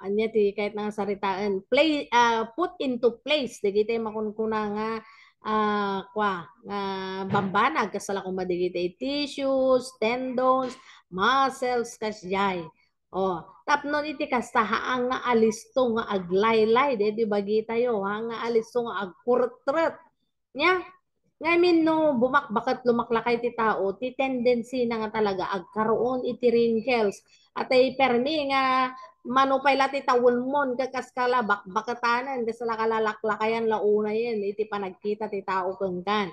anya ti kahit nga saritaan play put into place digiti makunkuna nga bambanag kasala kung madigiti tissues, tendons, muscles kasjay. O, tapnon iti kastahaan nga alisto nga aglaylay di bagi tayo nga alisto nga agkurtret nya ngayon no bumakbakat lumaklakay ti tao ti tendency na nga talaga agkaroon iti wrinkles at ay permi nga manupay lati tawon mon kakaskala bakbakatanan kasala kalalaklakayan launa yan iti panagkita ti tao kengkan.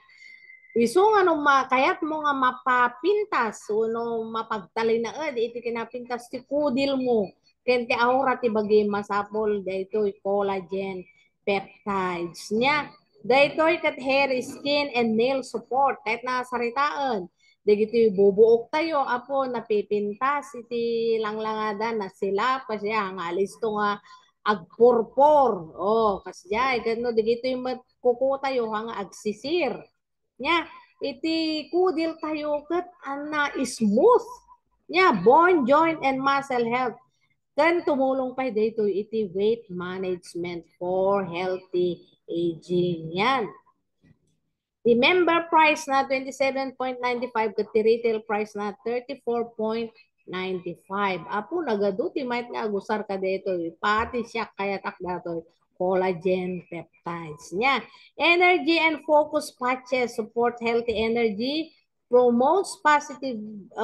Iso nga no kayat mo nga mapapintas o no mapagtalinaed iti kinapintas ti kudil mo ken ti aura ti bagi masapol dayto collagen peptides nya daytoy kat hair, skin, and nail support kahit nasaritaan digiti bubuok tayo apo napipintas iti langlangada na sila pa siya nga listo nga agpurpor kasya gano digiti kuko tayo nga agsisir nya iti kudil tayo ket ana smooth nya bone joint and muscle health kan tumulong pa dito iti weight management for healthy aging yan. The member price na 27.95 ket retail price na 34.95. Apo nagaduti might nga agusar ka dito. Pati siya kaya tak dato collagen peptides niya. Energy and focus patches support healthy energy, promotes positive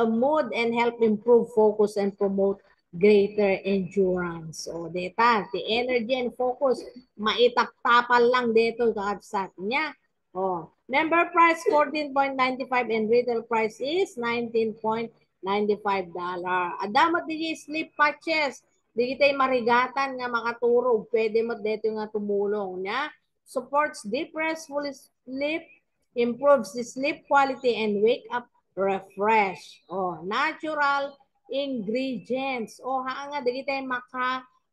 mood and help improve focus and promote greater endurance. So, data, the energy and focus, maitaptapal lang dito kakabsat niya. Oh, member price 14.95 and retail price is $19.95. Adamat di sleep patches. Di kita'y marigatan nga makaturog. Pwede mo dito nga tumulong niya. Supports deep restful sleep, improves the sleep quality and wake up refresh. Oh, natural ingredients. Oh, nga di kita'y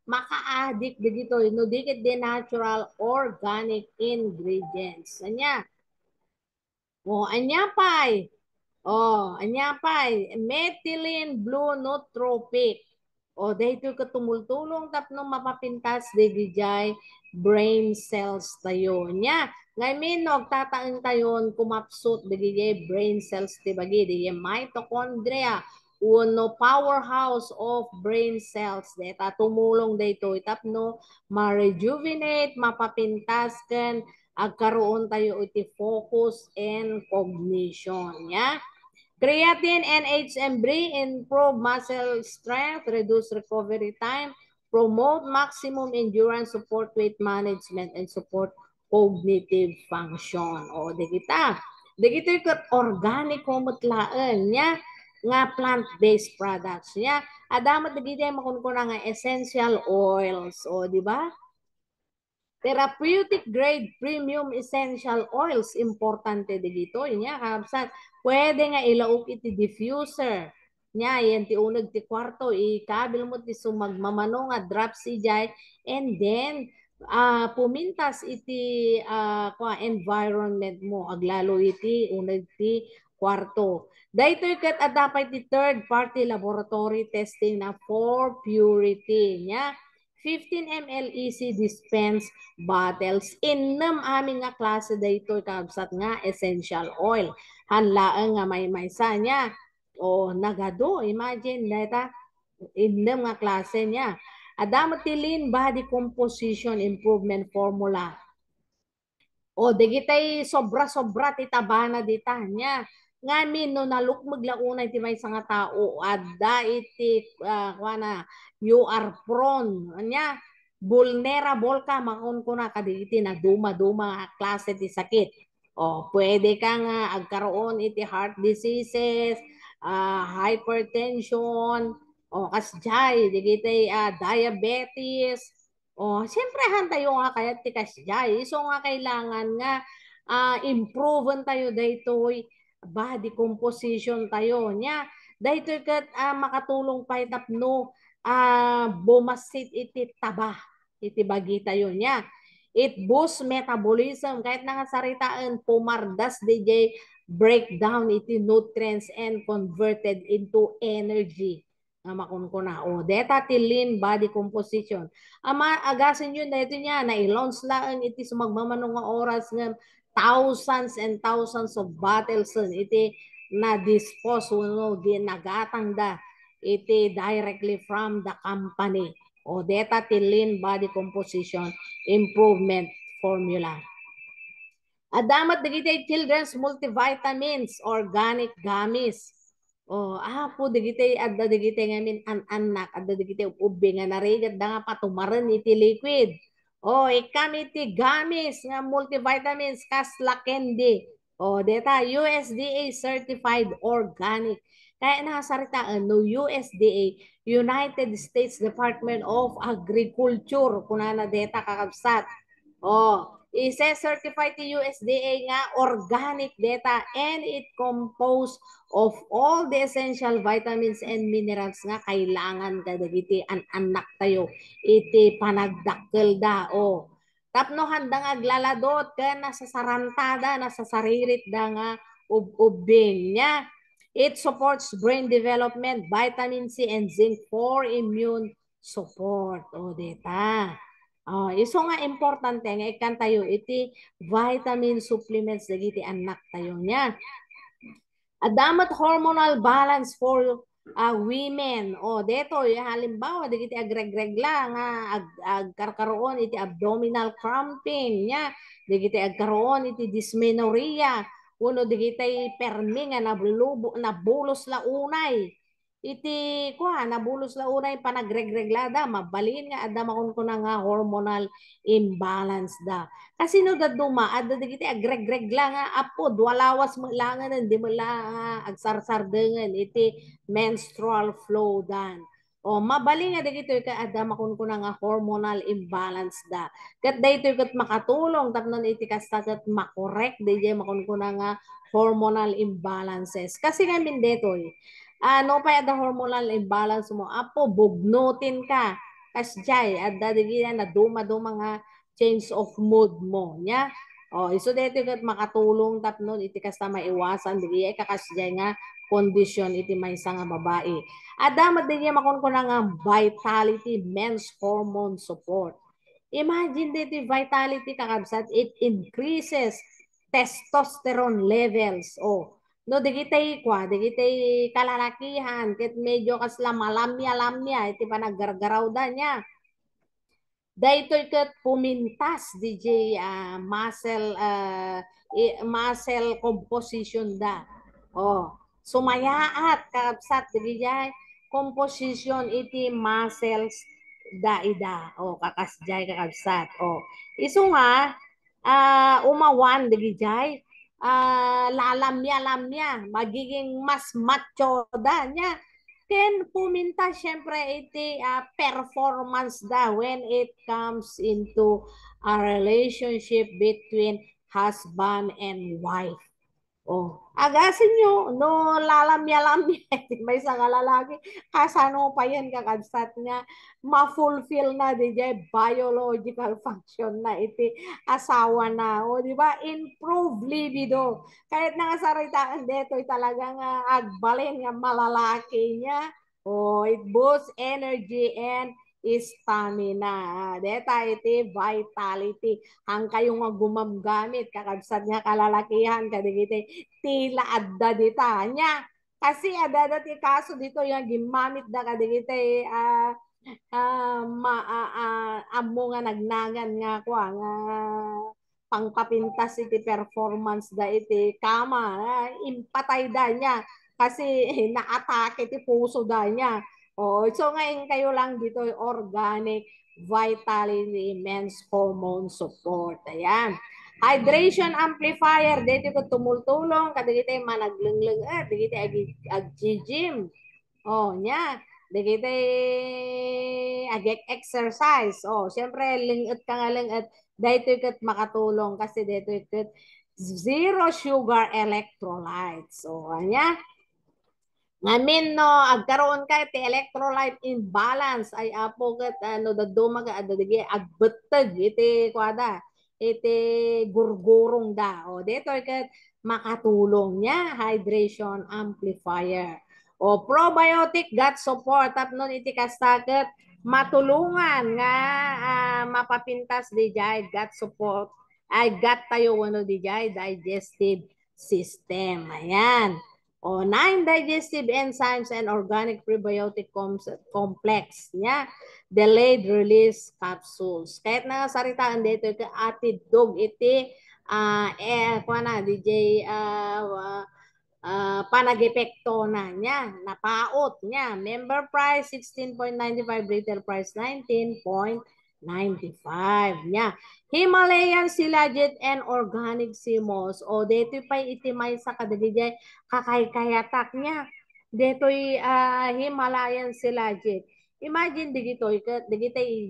maka-addict dito, no, dikit din natural organic ingredients. Anya. Oh, anya pay. Oh, anya pay. Methylene blue nootropic. O, dahito ka tumultulong tapno mapapintas digijay brain cells tayo nya. Ngayon, nagtataan tayo kumapsut digijay brain cells tibagi, digijay mitochondria, uno powerhouse of brain cells. Deta tumulong dito itapno ma-rejuvenate, mapapintas ken agkaroon tayo iti focus and cognition. Ya. Creatine and HMB improve muscle strength, reduce recovery time, promote maximum endurance, support weight management, and support cognitive function. O, di kita. Di kita yung organic humutlaan niya nga plant-based products niya. Adamat di kita yung makunkuna nga essential oils. O, di ba? Therapeutic grade premium essential oils importante dito inya kapsat pwede nga ilaok iti diffuser nya yan ti uneg ti kwarto ikabil mo ti sumagmamano nga drops ijay and then pumintas iti environment mo aglalo iti uneg ti kwarto. Daytoy ket adapay ti third party laboratory testing na for purity nya 15 ml easy dispense bottles. Innam aming nga klase dayto kabsat nga essential oil. Hanlaan nga may maysa niya. O nagado, imagine data innam nga klase niya. Adamotilin body composition improvement formula. O digitay sobra-sobra ti tabana dita niya. Ngamin no nalukmag launay ti may nga tao adda iti kuana you are prone anya vulnerable ka makon ko na kaditi na duma-duma klase ti sakit. O pwede ka nga agkaroon iti heart diseases, hypertension, o kasjay digiti diabetes. O siyempre hantayo nga kaya ti kasjay. So nga kailangan nga improve tayo daytoy body composition tayo nya daytoy ket makatulong pa itapno bumasit iti taba iti bagi tayo nya. It boosts metabolism kahit nga saritaan pumardas DJ breakdown iti nutrients and converted into energy. Makunkuna. O, deta ti lean body composition. Ama agasin yun dito niya na i-launch lang iti sumagmamanong nga oras ng thousands and thousands of bottles iti na dispose no ginagatang da iti directly from the company. O data ti lean body composition improvement formula. Adamat digiti children's multivitamins, organic gummies. Oh, po digiti adda digiti ngamin anak adda digiti ubi nga narigat da nga patumaran iti liquid. Oh, ikam iti gummies nga multivitamins kasla candy. Oh, deta USDA certified organic. Kaya nakasaritaan no USDA, United States Department of Agriculture kunana deta kakabsat. Oh, ise-certify ti USDA nga organic data and it composed of all the essential vitamins and minerals nga kailangan kadagiti an anak tayo iti panagdakkel da o tapno handang aglaladot ka nasa sarantada nasa saririt da nga ubing niya. It supports brain development, vitamin C and zinc for immune support. O data. Iso nga importante nga ikan tayo iti vitamin supplements dagiti anak tayo niya. Damat hormonal balance for women. O deto halimbawa dagiti agregregla nga agkarkaroon iti abdominal cramping nya, dagiti agkaroon iti dysmenorrhea, uno dagiti permi nga nabulos la unay. Iti nabulos la unay panagregreglada mabalin nga adda makunkuna nga hormonal imbalance da. Kasi no da duma, adda digiti agregregla nga apod, walawas mo langan, hindi mo lang agsarsardengan, iti menstrual flow dan. O mabali nga digito ka adda makunkuna nga hormonal imbalance da. Kat dayto kat makatulong tapnon iti kasta kat makorek DJ makunkuna nga hormonal imbalances. Kasi nga min detoy, no pa ada hormonal imbalance mo, apo bugnutin ka. Kasjay, adda digiti na duma-duma nga change of mood mo nya. Iso dito kat makatulong tapnon iti kasta maiwasan dili kakasjay nga kondisyon iti maysa nga babae. Damat din makunkuna nga vitality men's hormone support. Imagine dito vitality kakabsat, it increases testosterone levels. No digitay digitay kalalakihan ket medyo kasla malamya-lamya iti panaggargaraw da niya. Daytoy ket pumintas DJ muscle composition da. Sumayaat kakabsat DJ composition iti muscles da ida. Kakasjay kakabsat. Isu nga umawan DJ lalamya-lamya magiging mas macho da niya. Then puminta syempre iti performance da when it comes into a relationship between husband and wife. Agasin nyo, no lalamya-lamya, may isang lalaki, kasano pa yan kakabsat niya, ma-fulfill na DJ biological function na iti asawa na. Di ba? Improve libido. Kahit nangasaritaan dito, talagang agbalin nga malalaki niya. It boosts energy and stamina. Deta iti vitality. Ang kayong gumamgamit, kakabsat niya kalalakihan, kadigiti tila adda dita nya. Kasi adda ti kaso dito yung gimamit da kadigiti amo nga nagnagan nga nga pangpapintas iti performance da iti kama. Impatay da niya kasi naatake ti puso da niya. So ngayon kayo lang dito organic vitality men's hormone support. Ayan. Hydration amplifier dito ko tumultulong kadigiti managlengleng digiti ag-gym. Nya. Digiti exercise. Siyempre lingot ka nga lingot dito ket makatulong kasi dito ket zero sugar electrolytes. Nya. Ngamin no agkaroon ka ti electrolyte imbalance ay apo ket daduma ka adagi agbeteg iti iti gurgurong da. Dito ket makatulong niya hydration amplifier. Probiotic gut support tapnon iti kasta ket matulungan nga mapapintas di jay gut support ay gut tayo wano di jay digestive system. Ayan. 9 digestive enzymes and organic prebiotic complex niya. Delayed release capsules. Kahit na saritaan dito iti atid dog iti DJ panag-epekto na niya, napaot niya. Member price 16.95, retail price 19.95 niya. Himalayan Silagit and Organic Simos. Dito pa itimay sa kadigay kakay-kayatak niya. Dito Himalayan Silagit. Imagine digitoy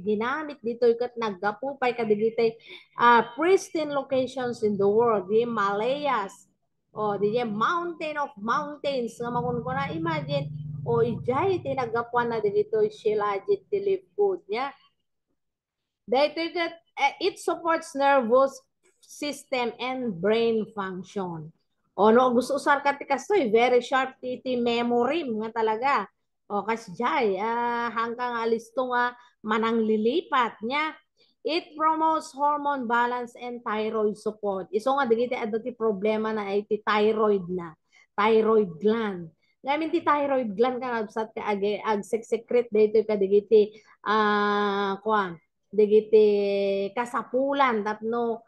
ginamit dito kat naggapupay kadigitay pristine locations in the world, Himalayas. DJ mountain of mountains nga makunkuna imagine ijay tinagapuan na dito Shilajit live food niya. Dito it supports nervous system and brain function. No gusto usar ka ti kastoy very sharp ti memory nga talaga. Kasjay hanggang alisto nga manang lilipat niya. It promotes hormone balance and thyroid support. Iso nga digiti adto ti problema na ay ti thyroid na. Thyroid gland. Ngamin ti thyroid gland ka absat ka ag secrete dito ka digiti kuan digiti kasapulan tapno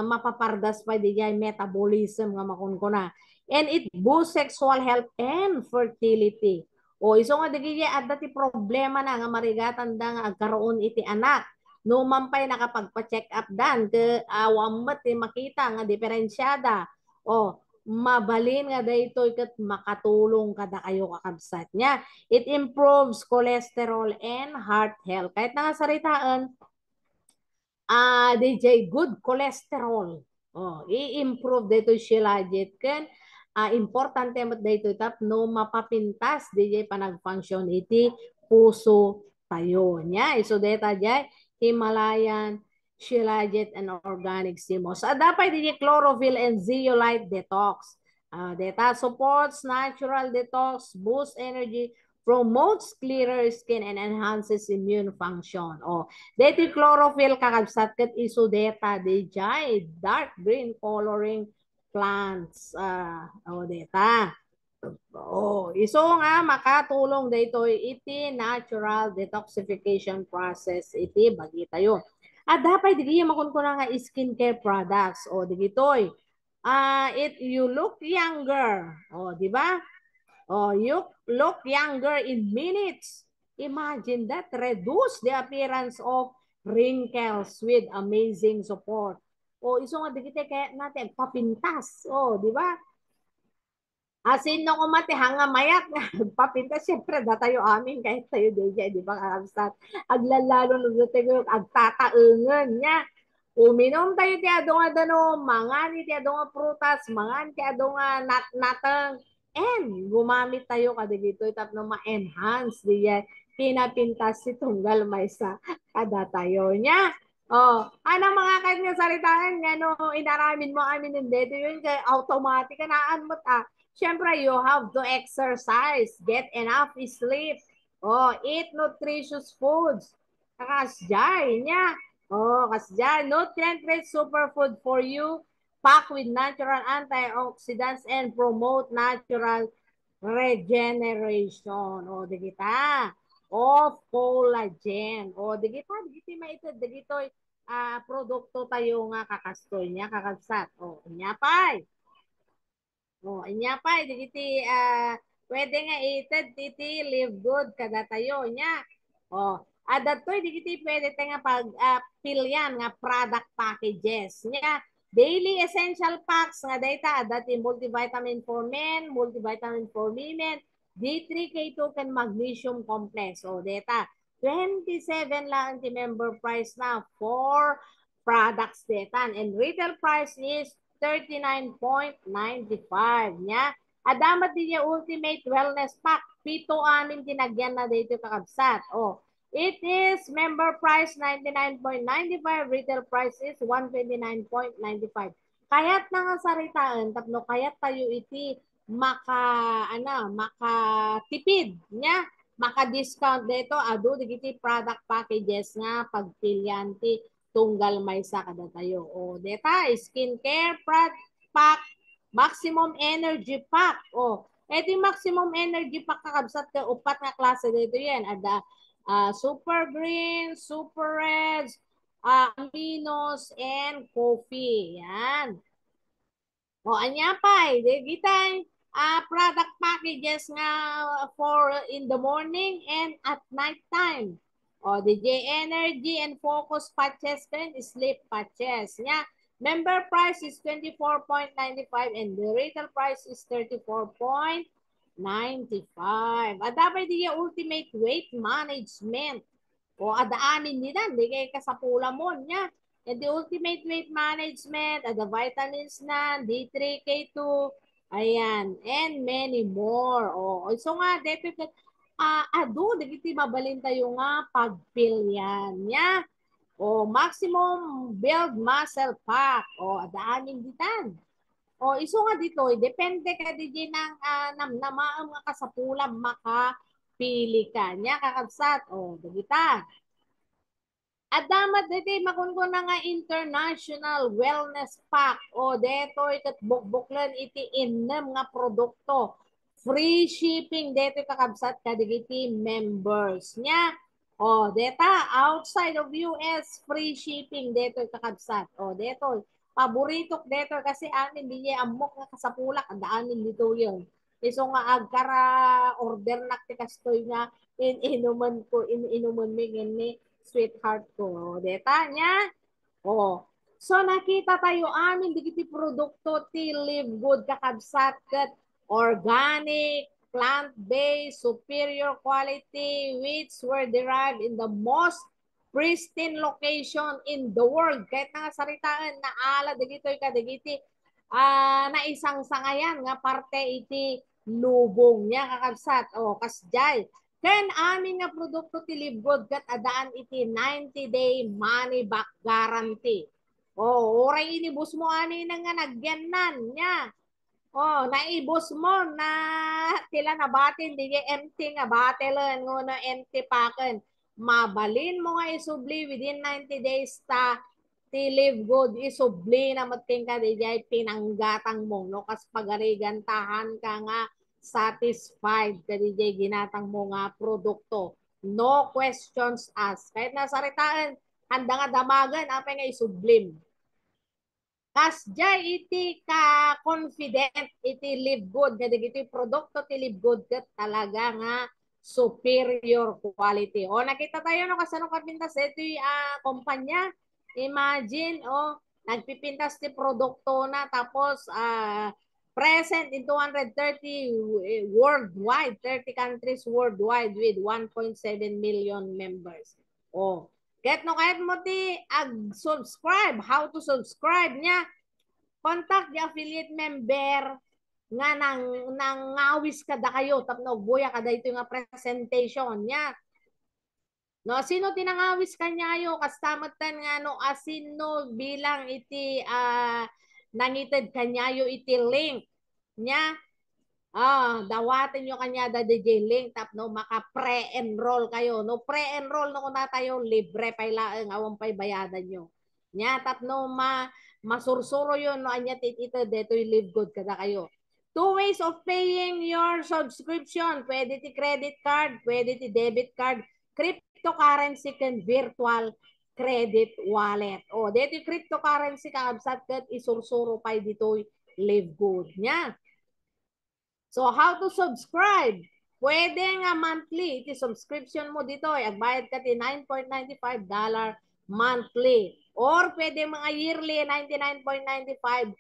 mapapardas pa di metabolism nga makunkuna. And it boosts sexual health and fertility. O iso nga digiti adda ti problema na nga marigatan da nga agkaroon iti anak. No man pa'y nakapagpa-check up dan ke awamot makita nga diferensyada. O mabalin nga daytoy ket makatulong kada kayo kakabsat niya. It improves cholesterol and heart health. Kahit nga saritaan, DJ good cholesterol. Oh, i-improve dito shilajit ken importante mat dito tap no mapapintas DJ panag-function iti puso tayo nya. So data jay Himalayan Shilajit and organic simos. Dapat DJ chlorophyll and zeolite detox. Data supports natural detox, boosts energy, promotes clearer skin and enhances immune function. Oh, deti chlorophyll kakabsat ket iso deta DJ dark green coloring plants. Deta. Oh, iso nga makatulong dito iti natural detoxification process iti bagi tayo. At dapat di makunkuna nga skincare products. O digitoy. You look younger. O, di ba? Oh, you look younger in minutes. Imagine that. Reduce the appearance of wrinkles with amazing support. O, iso nga digite kaya natin papintas. O, di ba? Asin no kumati hanga mayat nga papintas syempre datayo amin kahit tayo DJ di ba kakabsat aglalalo no tayo agtataengen nya uminom tayo ti ado nga dano mangan ti ado nga prutas mangan ti ado nga natang and gumamit tayo kadigito tapno ma-enhance diya pinapintas si tunggal maysa kada tayo nya. Oh, anong mga kanya salitaan nga no inaramin mo amin hindi yun kay automatic naan mo Siyempre, you have to exercise, get enough sleep, eat nutritious foods. Kasjay niya. Kasjay. Nutrient-rich superfood for you, packed with natural antioxidants and promote natural regeneration. Di kita. Collagen. Di kita. Di kita maitid. Di kita produkto tayo nga kakastoy niya, kakasat. Niya pa. Inya pa, digiti, pwede nga ited, titi, live good, kada tayo, niya. Adatoy, digiti, pwede tayo nga pilyan, nga product packages, niya. Daily essential packs, nga data, dati multivitamin for men, multivitamin for women, D3, K2, and magnesium complex. Data, 27 lang ang member price na for products data. And retail price is 39.95 niya. Adamat din niya Ultimate Wellness Pack. Pito amin tinagyan na dito kakabsat. It is member price 99.95. Retail price is 129.95. Kayat na nga saritaan, tapno kayat tayo iti makatipid niya. Maka-discount dito. Ado, digiti product packages nga pagpilyanti tunggal maysa kada tayo. Deta, skincare pack, maximum energy pack. Ito maximum energy pack kakabsat ka, upat nga klase dito yan. Ada super green, super reds, aminos, and coffee. Yan. Anya pa, digitay product packages nga for in the morning and at night time. DJ Energy and Focus patches and sleep patches. Yeah. Member price is 24.95 and the retail price is 34.95. Dapat di ultimate weight management. Adaamin nila, di kay kasapula mo niya. And the ultimate weight management, the vitamins na, D3, K2, ayan, and many more. So nga, dapat ado, dagiti mabalin tayo nga pagpilyan niya. Maximum build muscle pack. Adaanin ditan. Iso nga dito, depende ka DJ ng namnamaang nga kasapulam makapili ka niya kakabsat. Dagita. At damat dito makunkun na nga international wellness pack. O deto ikat bukbuklan iti inem nga produkto. Free shipping dito kakabsat kadigiti members niya. O deta outside of US free shipping dito kakabsat. O deto paborito dito kasi amin di niya amok nga kasapulak ang daanin dito yun. Iso nga agkara order na kastoy nga inuman ko inuman mi ni sweetheart ko. Deta niya. Oh. So nakita tayo amin digiti produkto ti live good kakabsat ket organic, plant-based, superior quality which were derived in the most pristine location in the world. Kahit nga saritaan na ala digitoy kadigiti na isang sangayan nga parte iti lubong niya kakabsat. O kasjay. Ken amin nga produkto ti Libgod kat adaan iti 90-day money back guarantee. O, oray inibus mo ani nga nagyanan niya. Oh, naibos mo na tila na batin, di empty nga batelan, no empty paken. Mabalin mo nga isubli within 90 days ta ti live good isubli na mating ka di pinanggatang mo no kas pagarigantahan ka nga satisfied ka di ginatang mo nga produkto. No questions asked. Kahit nasaritaan, handa nga damagan, apa nga isublim. Kasjay iti ka confident iti live good nga iti produkto ti live good ket talaga nga superior quality. O nakita tayo no kasano kapintas iti kumpanya. Imagine nagpipintas ti produkto na tapos present in 230 worldwide, 30 countries worldwide with 1.7 million members. Kahit mo ti ag-subscribe, how to subscribe niya, contact the affiliate member nga nang ngawis kada kayo tapno buya kada ito nga presentation niya. No, sino tinangawis kanya yo kastamatan nga no asino bilang iti nangited kanya yo iti link niya. Dawatin nyo kanya da DJ link tap no maka pre-enroll kayo. No pre-enroll no kuna tayo libre pay laeng awang pay bayadan nyo. Nya tap no masursuro yun no anya titito detoy live good kada kayo. Two ways of paying your subscription. Pwede ti credit card, pwede ti debit card, cryptocurrency ken virtual credit wallet. Dito cryptocurrency kaabsat ket isursuro pay ditoy live good nya. So, how to subscribe? Pwede nga monthly. Iti subscription mo dito. Agbayad ka ti $9.95 monthly. Or pwede mga yearly, $99.95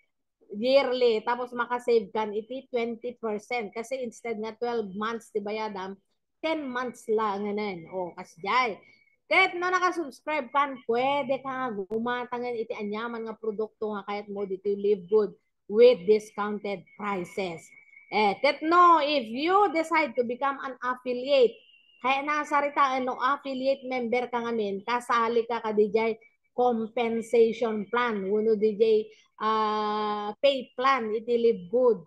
yearly. Tapos makasave kan iti 20%. Kasi instead nga 12 months ti bayadam, 10 months lang ngayon. Kasjay. Kahit no nakasubscribe kan, pwede ka gumatangan iti anyaman nga produkto nga kahit mo dito live good with discounted prices. Ket no, if you decide to become an affiliate, kaya nasaritaan no affiliate member ka ngamin, kasali ka ka DJ compensation plan, uno DJ pay plan, iti live good.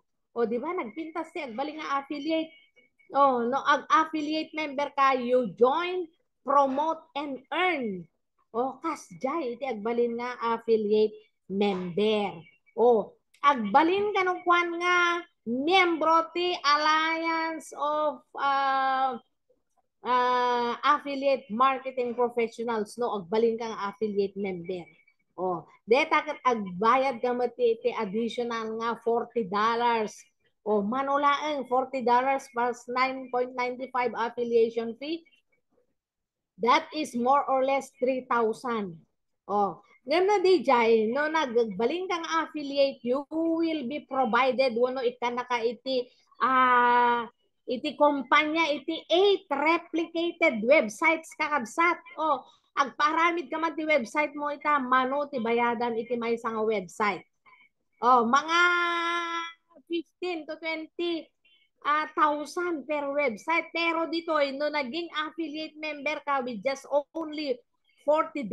Di ba nagpintas si agbali nga affiliate. No ag-affiliate member ka, you join, promote and earn. Kasjay iti agbalin nga affiliate member. Agbalin ka nung kwan nga miyembro ti Alliance of Affiliate Marketing Professionals no agbalin kang affiliate member. Deta ket agbayad ka mati ti additional nga $40. Manulaeng $40 plus $9.95 affiliation fee. That is more or less 3,000. Ngano DJ, no nagbaling kang affiliate, you will be provided wano ikanaka iti iti kumpanya iti 8 replicated websites kakabsat. Agparamid ka man ti website mo ita mano ti bayadan iti maysa nga website. Mga 15 to 20 1,000 per website. Pero dito, no naging affiliate member ka with just only $40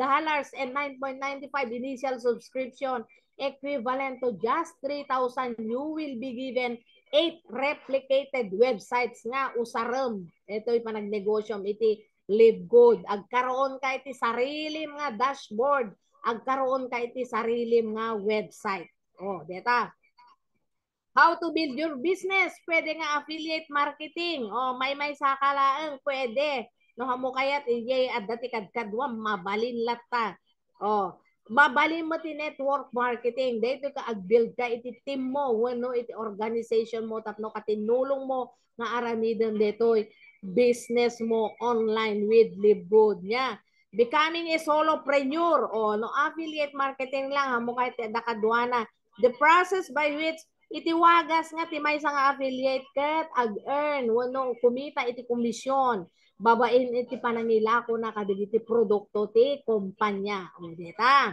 and $9.95 initial subscription, equivalent to just 3,000, you will be given 8 replicated websites nga usarem. Ito'y panagnegosyo iti live good. Agkaroon ka iti sarili nga dashboard, agkaroon ka iti sarili nga website. Oh, deta. How to build your business? Pwede nga affiliate marketing. Oh, may sakalaang pwede. No hamo kayat ijay at dati kadkadwa mabalin lata. Oh, mabalin mo ti network marketing. Dito ka ag-build ka iti team mo, wano iti organization mo tapno katinulong mo nga aramidon dito business mo online with live good niya. Becoming a solopreneur o no affiliate marketing lang hamo kayat dakadwana. The process by which itiwagas nga ti may nga affiliate ket ag-earn wano kumita iti komisyon babain iti panangilako na kadigiti produkto ti kumpanya o dita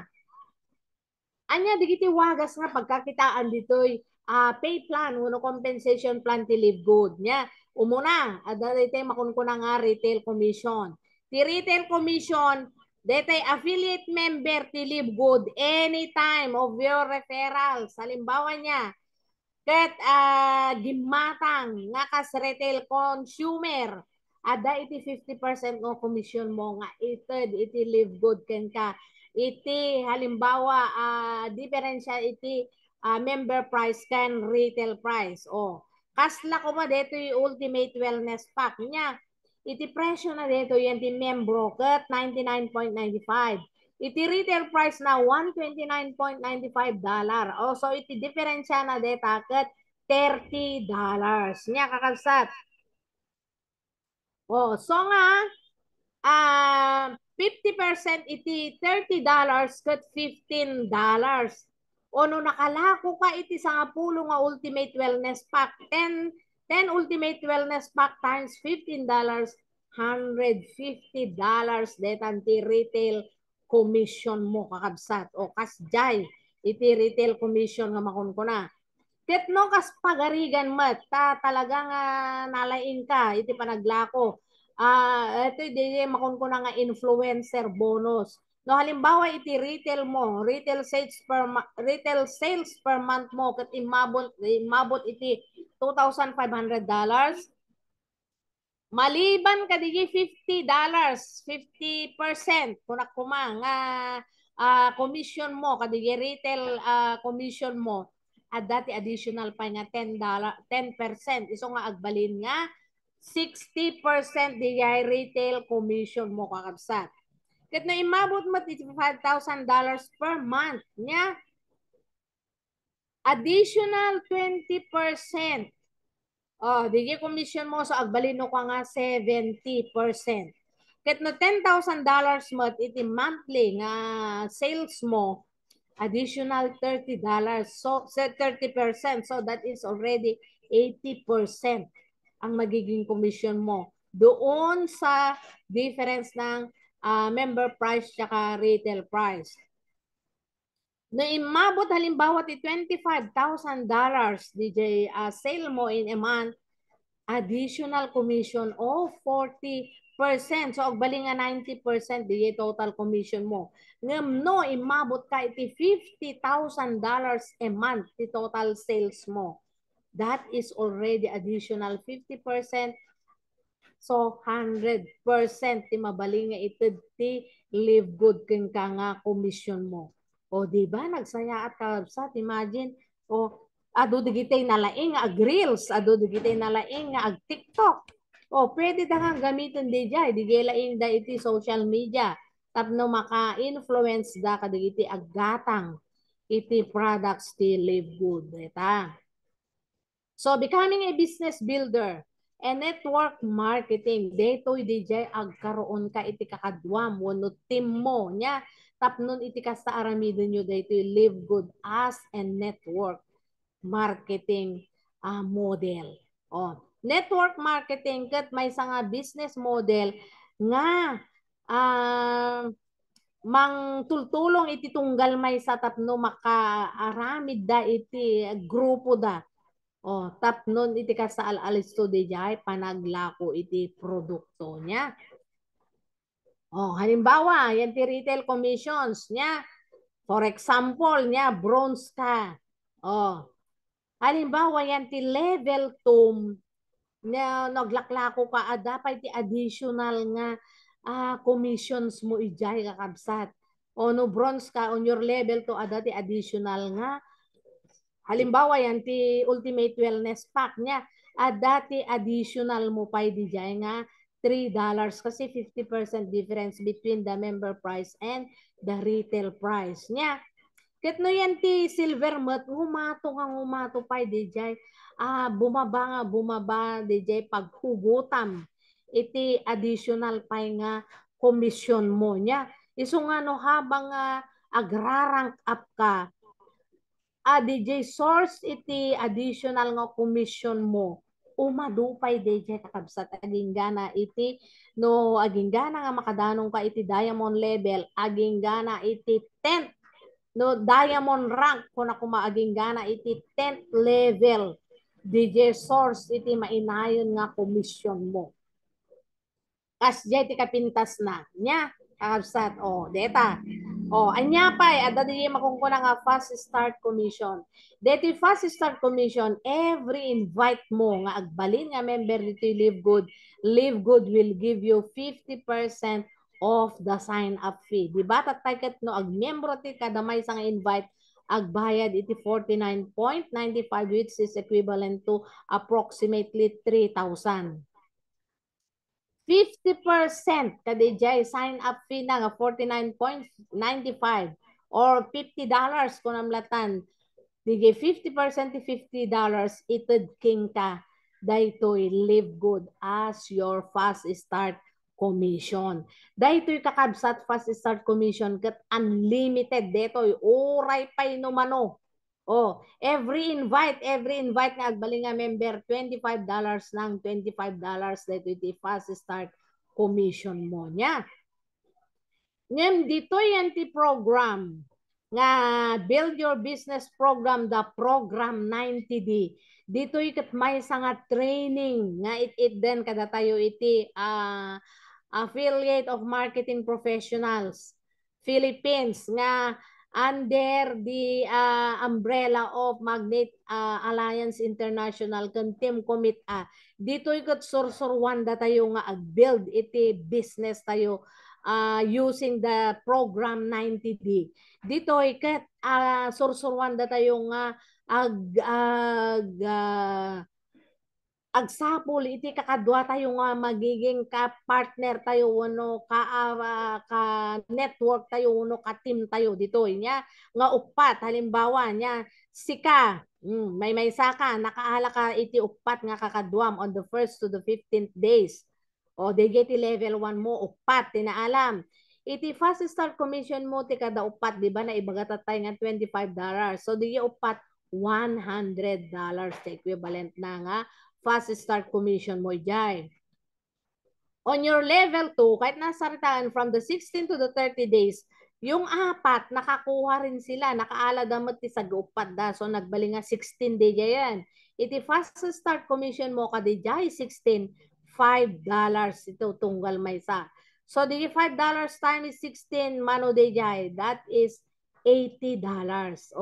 anya digiti wagas nga pagkakitaan ditoy pay plan wano compensation plan ti live good nya umuna adalite makunkuna nga retail commission ti retail commission detay affiliate member ti live good anytime of your referrals halimbawa nya ket gimatang nga kas retail consumer ada iti 50% no commission mo nga iti live good ken ka iti halimbawa diferensya iti member price ken retail price o kasla ko ma dito yung ultimate wellness pack nya iti presyo na dito yan ti membro ket 99.95 iti retail price na $129.95. Oh, so iti diferensya na deta ket $30. Nya kakabsat. Oh, so nga 50% iti $30 ket $15. O no nakalako ka iti sa pulo nga ultimate wellness pack 10 ultimate wellness pack times $15 $150 detan ti retail commission mo kakabsat o kasjay iti retail commission nga makunkuna ket no kas pagarigan mat talagang nalaing ka iti panaglako ito di makunkuna nga influencer bonus no halimbawa iti retail mo retail sales per month mo ket imabot iti $2,500 maliban kadigi $50, 50% kunak kuma nga commission mo kadigi retail commission mo at dati additional pa nga $10 iso nga agbalin nga 60% di retail commission mo kakabsat ket na imabot mo ti $5,000 per month nya additional 20%. Oh, digi commission mo so agbalin no ka nga 70%. Ket no $10,000 mo iti monthly nga sales mo additional $30. So 30%. So that is already 80% ang magiging commission mo doon sa difference ng member price tsaka retail price. Na imabot halimbawa ti $25,000 DJ sale mo in a month, additional commission of 40%. So, agbaling nga 90% DJ total commission mo. Ngam no, imabot ka iti $50,000 a month ti total sales mo. That is already additional 50%. So, 100% ti mabaling nga ited ti live good ken ka nga commission mo. O, di ba? Nagsaya at kalabsat. Imagine, o, ado digitay nalaing ag reels, ado digitay nalaing ag TikTok. O, pwede da kang gamitin di jay, di laing da iti social media. Tapno maka-influence da kadigiti aggatang iti products ti live good. Eta. So, becoming a business builder and network marketing, detoy DJ agkaroon ka iti kakadwam wano team mo nya tapnon iti kasta aramidon nyo dito live good as and network marketing model. Oh, network marketing ket may nga business model nga mang tultulong iti tunggal may sa tapno makaaramid da iti grupo da. Oh, tapnon iti kasta alisto di jay panaglako iti produkto niya. Oh, halimbawa, yan ti retail commissions niya. For example, niya, bronze ka. Oh, halimbawa, yan ti level 2 na naglaklako ka, dapat ti additional nga commissions mo ijay kakabsat. O no bronze ka on your level to adati additional nga. Halimbawa yan ti ultimate wellness pack niya. Dati additional mo pa dijay nga $3 kasi 50% difference between the member price and the retail price niya. Ket no yan ti silver mat humato pa dijay. Bumaba dijay paghugutam iti additional pa nga komisyon mo niya. Iso nga no habang agrarank up ka, DJ source iti additional nga commission mo umadupay DJ kakabsat aging gana iti no aging gana nga makadanong ka iti diamond level aging gana iti 10th no diamond rank kung ako maaging gana iti 10th level DJ source iti mainayon nga commission mo kas jay ti kapintas na nya kakabsat deta anya pa ada di makungkuna nga fast start commission. Deti fast start commission, every invite mo nga agbalin nga member dito Live Good will give you 50% of the sign up fee. Di ba tataykat no agmembro ti kada may sang invite agbayad iti 49.95 which is equivalent to approximately 3,000. 50% kadijay sign up fee na nga 49.95 or $50 kung namlatan. Dige 50% to $50 ited king ka daytoy Live Good as your fast start commission. Daytoy kakabsat fast start commission ket unlimited detoy oray pay no mano. Every invite nga agbaling nga member $25 lang, $25 dito iti fast start commission mo niya. Ngem dito yan ti program nga build your business program, the program 90D. Dito ikat may nga training nga it den kada tayo iti affiliate of marketing professionals Philippines nga under the umbrella of Magnet Alliance International kan team commit dito ikat sursurwanda tayo nga ag-build iti business tayo using the program 90D. Dito ikat sursurwanda tayo nga agsapol iti kakadwa tayo nga magiging ka-partner tayo wano ka network tayo wano ka-team tayo dito nya nga upat halimbawa nya sika may saka nakaala ka iti upat nga kakadwam on the 1st to the 15th days digiti level 1 mo upat tinaalam iti fast start commission mo ti kada upat di ba na ibagatat tayo nga $25 so di upat $100 equivalent na nga fast start commission mo jay. On your level 2, kahit nasaritaan from the 16 to the 30 days, yung apat, nakakuha rin sila, nakaala damot ti sa upat da. So, nagbaling nga 16 day yan. Iti fast start commission mo ka di jay, 16, $5 ito tunggal may sa. So, di $5 times 16, mano di jay, that is $80.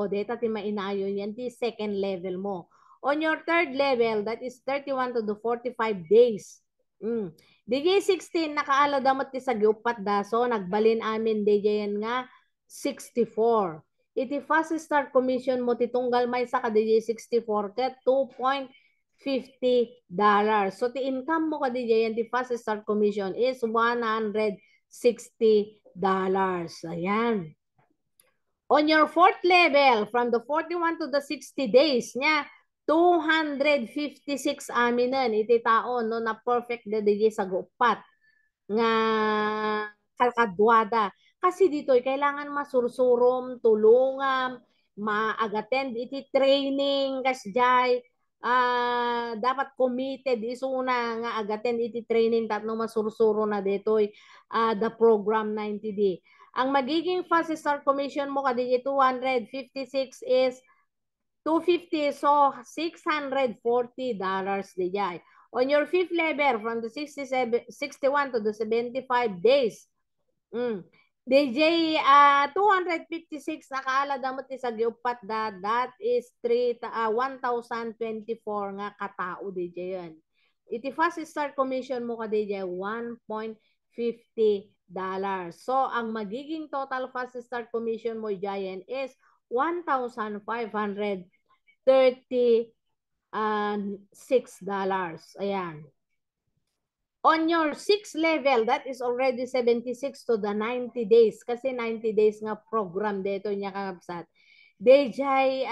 Deta ti mainayon yan, ti second level mo. On your third level, that is 31 to the 45 days. DJ 16, nakaala damot ti sa giupat da. So, nagbalin amin DJ yan nga 64. Iti fast start commission mo titunggal may sa ka DJ 64 ket $2.50. So, ti income mo ka DJ yan ti fast start commission is $160. Ayan. On your fourth level, from the 41 to the 60 days niya, 256 aminan iti taon no na perfect DJ sa gupat nga kalkadwada. Kasi dito kailangan masursurom, tulungan, ma-attend iti training kasjay dapat committed isuna nga agaten iti training tatno masursuro na detoy the program 90D. Ang magiging fast start commission mo kadiji 256 is 250, so $640 dijay. On your fifth level, from the 61 to the 75 days, DJ 256 nakaala damot ti sa giupat that is 1,024 nga katao DJ yan. Iti fast start commission mo ka DJ 1.50 So, ang magiging total fast start commission mo, Giant, is $1,536. Ayan. On your 6th level, that is already 76 to the 90 days. Kasi 90 days nga program dito niya kakabsat. Dejay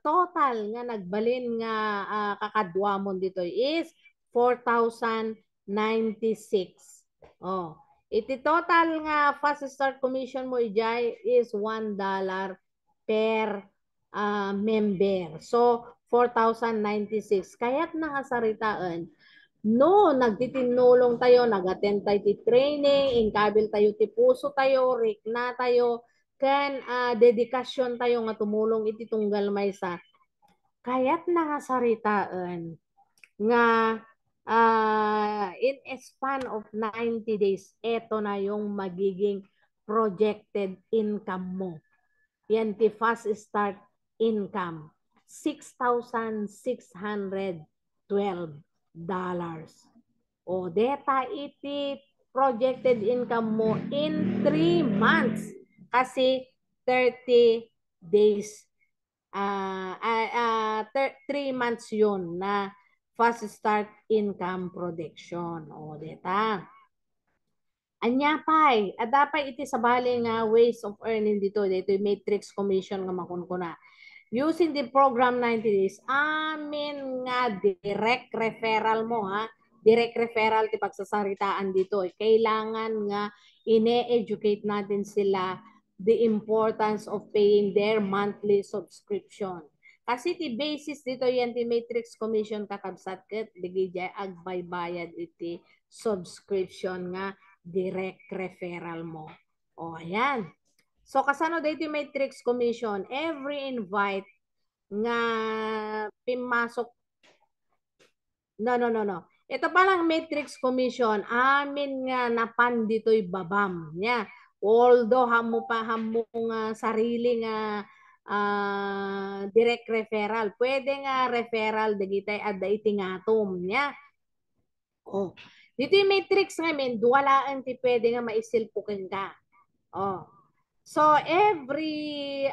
total nga nagbalin nga kakadwa mo dito is 4,096. Oh. Iti total nga fast start commission mo ijay is $1 per member. So 4,096. Kaya't nangasaritaan no, nagtitinulong tayo, nag-attend tayo ti training, inkabil tayo ti puso tayo, rikna tayo, kan dedikasyon tayo nga tumulong iti tunggal maysa. Kaya't nangasaritaan nga in a span of 90 days, eto na yung magiging projected income mo. Yan ti fast start income. $6,612. O data iti projected income mo in 3 months kasi 30 days 3 months yun na fast start income projection. O data. Anya pay, adapay iti sabali nga ways of earning dito matrix commission nga makunkuna. Using the program 90 days, amin nga direct referral mo ha. Direct referral ti pagsasaritaan dito. Kailangan nga ine-educate natin sila the importance of paying their monthly subscription. Kasi ti basis dito yan ti matrix commission kakabsat ket digijay agbaybayad iti subscription nga direct referral mo. O ayan. So kasano dito matrix commission? Every invite nga pimasok. No. Ito palang matrix commission, amin nga napan dito'y babam niya. Although hamo nga sarili nga direct referral. Pwede nga referral dagitay adda itingatom niya. Oh. Dito yung matrix ngayon, duwalaan ti pwede nga maisilpukin ka. Oh. So, every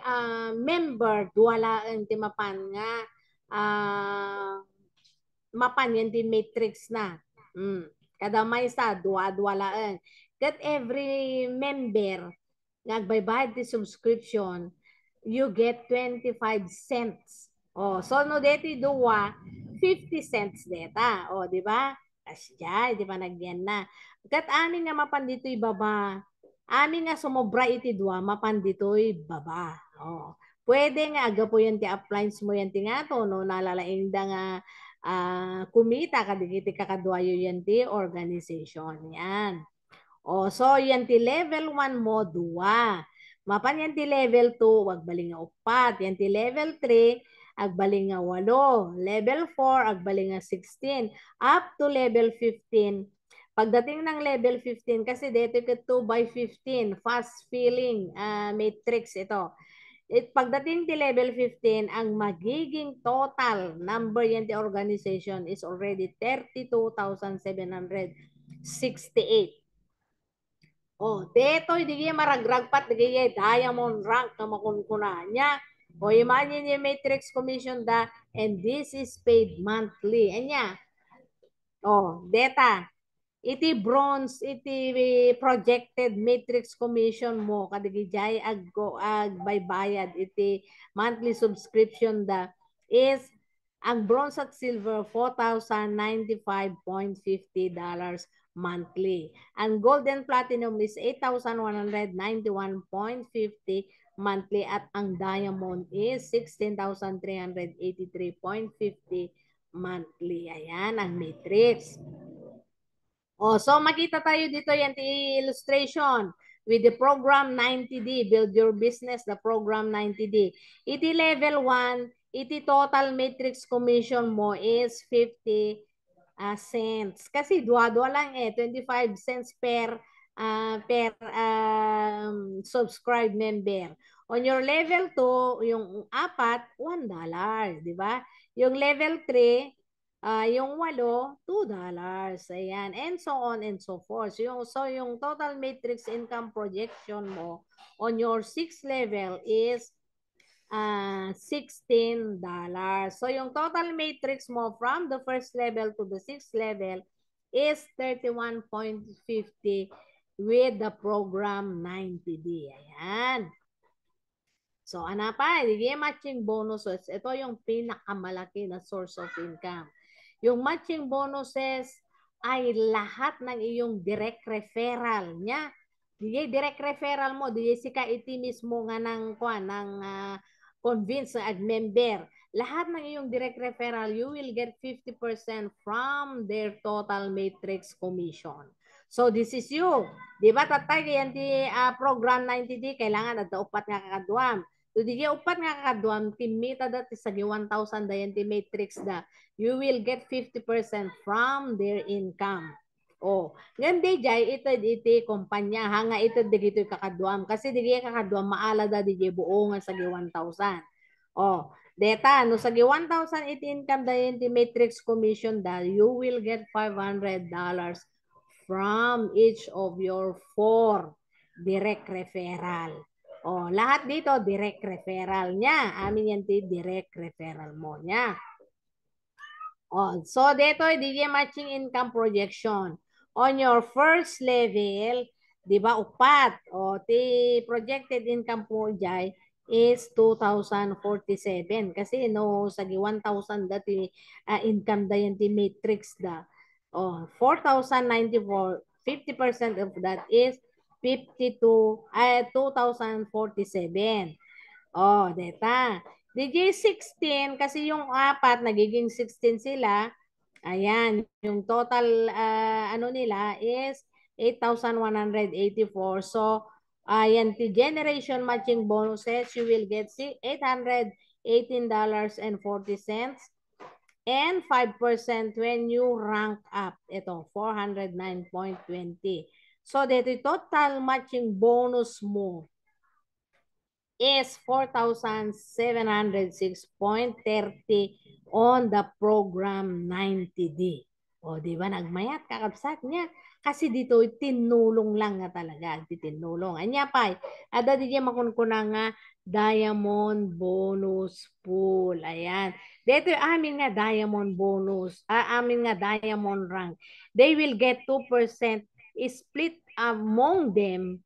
member, duwalaan ti mapan nga mapan yan ti matrix na. Kada may sa, duwalaan. Kat every member, nagbaybayad ti subscription, you get 25 cents. Oh, so no deti duwa, 50 cents deta. Oh, di ba? Asya, di ba nagyan na. Kat amin nga mapan dito'y baba. Amin nga sumobra iti dua, mapan dito'y baba. Oh. Pwede nga aga po yan ti appliance mo yan ti nga to, no? Nalalaing da nga kumita kadigiti kakadwayo yan ti organization. Yan. O, so yan ti level 1 mo, 2. Mapan yan ti level 2, agbaling nga 4. Yan ti level 3, agbaling nga 8. Level 4, agbaling nga 16. Up to level 15. Pagdating ng level 15, kasi dito ka 2 by 15, fast filling matrix ito. Pagdating ti level 15, ang magiging total number yan ti organization is already 32,768. Oh, detoy di maragragpat di diamond rank na makunkuna niya. O imagine yung matrix commission da and this is paid monthly. Anya. Oh, data. Iti bronze, iti projected matrix commission mo kadigijay agbaybayad iti monthly subscription da is ang bronze at silver $4,095.50 monthly. Ang gold and platinum is $8,191.50 monthly at ang diamond is $16,383.50 monthly. Ayan ang matrix. Oh, so makita tayo dito yan illustration with the program 90D, build your business, the program 90D. Iti level 1, iti total matrix commission mo is 50 cents. Kasi dua-dua lang 25 cents per subscribe member. On your level 2, yung 4, $1, di ba? Yung level 3, Yung 8, $2. Ayan. And so on and so forth. So yung total matrix income projection mo on your 6th level is $16. So yung total matrix mo from the first level to the 6th level is 31.50 with the program 90D. Ayan. So, ano pa? Yung matching bonuses, ito yung pinakamalaki na source of income. Yung matching bonuses ay lahat ng iyong direct referral niya. Direct referral mo, sika iti mismo nga ng convince na member. Lahat ng iyong direct referral, you will get 50% from their total matrix commission. So, this is you. Di ba, tatay, yan di program 90D, kailangan at upat nga kakadwam. So, di upat nga kakadwam, timita dati sa 1,000 dayan ti matrix da, you will get 50% from their income. Oh, ngayon di jay, iti kumpanya, hanga ito di gito kakadwam. Kasi di kakadwam, maala da di buo nga sa 1,000. Oh, deta, no sa 1,000 iti income dayan ti matrix commission da, you will get $500 from each of your 4 direct referral. Oh, lahat dito direct referral niya. Amin yan direct referral mo niya. Oh, so dito DJ matching income projection. On your first level, 'di ba upat? O ti projected income po jay is 2,047 kasi no sa 1,000 dati income da yan ti matrix da. Oh, 4,094, 50% of that is 2,047. Oh, data. DJ 16, kasi yung 4, nagiging 16 sila. Ayan, yung total ano nila is 8,184. So, ayan, the generation matching bonuses, you will get $818.40 and 5% when you rank up. Ito, 409.20. So, dito total matching bonus mo is 4,706.30 on the program 90D. O, di ba? Nagmayat, kakabsat niya. Kasi dito, tinulong lang nga talaga. Tinulong. Anya pa, ada di makunkuna nga diamond bonus pool. Ayan. Dito, amin nga diamond bonus. Amin nga diamond rank. They will get 2% split among them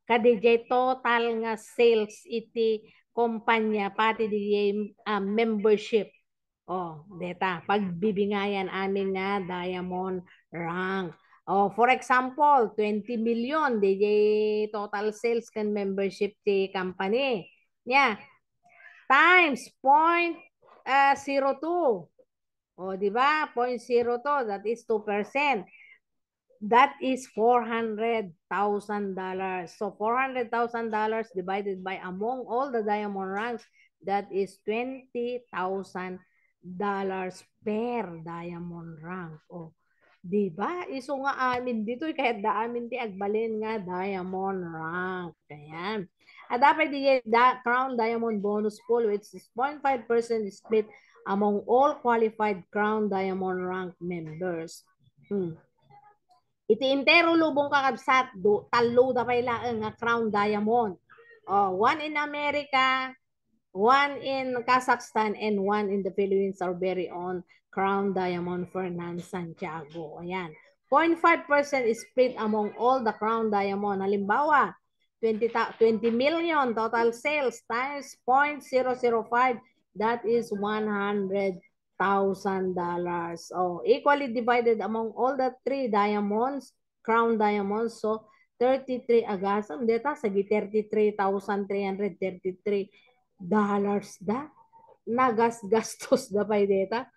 kadijay total nga sales iti kumpanya pati dijay membership. Oh, deta pagbibingayan amin nga diamond rank. Oh, for example, 20 million dijay total sales kan membership ti company. Yeah. Times 0.02. Oh, di ba? 0.02, that is 2%. That is $400,000. So $400,000 divided by among all the diamond ranks, that is $20,000 per diamond rank. Oh, di ba? Iso nga amin dito kahit da amin ti agbalin nga diamond rank. Ayan. At dapat di crown diamond bonus pool which is 0.5% split among all qualified crown diamond rank members. Iti intero lubong kakabsat, talo da pay laeng nga crown diamond. Oh, one in America, one in Kazakhstan, and one in the Philippines, our very own crown diamond Fernan Santiago. Ayan. 0.5% is split among all the crown diamond. Halimbawa, 20 million total sales times 0.005, that is $100,000. Oh, equally divided among all the 3 diamonds, crown diamonds. So, 33 agasam. Deta, sagi $33,333 da. Nagasgastos da pay deta.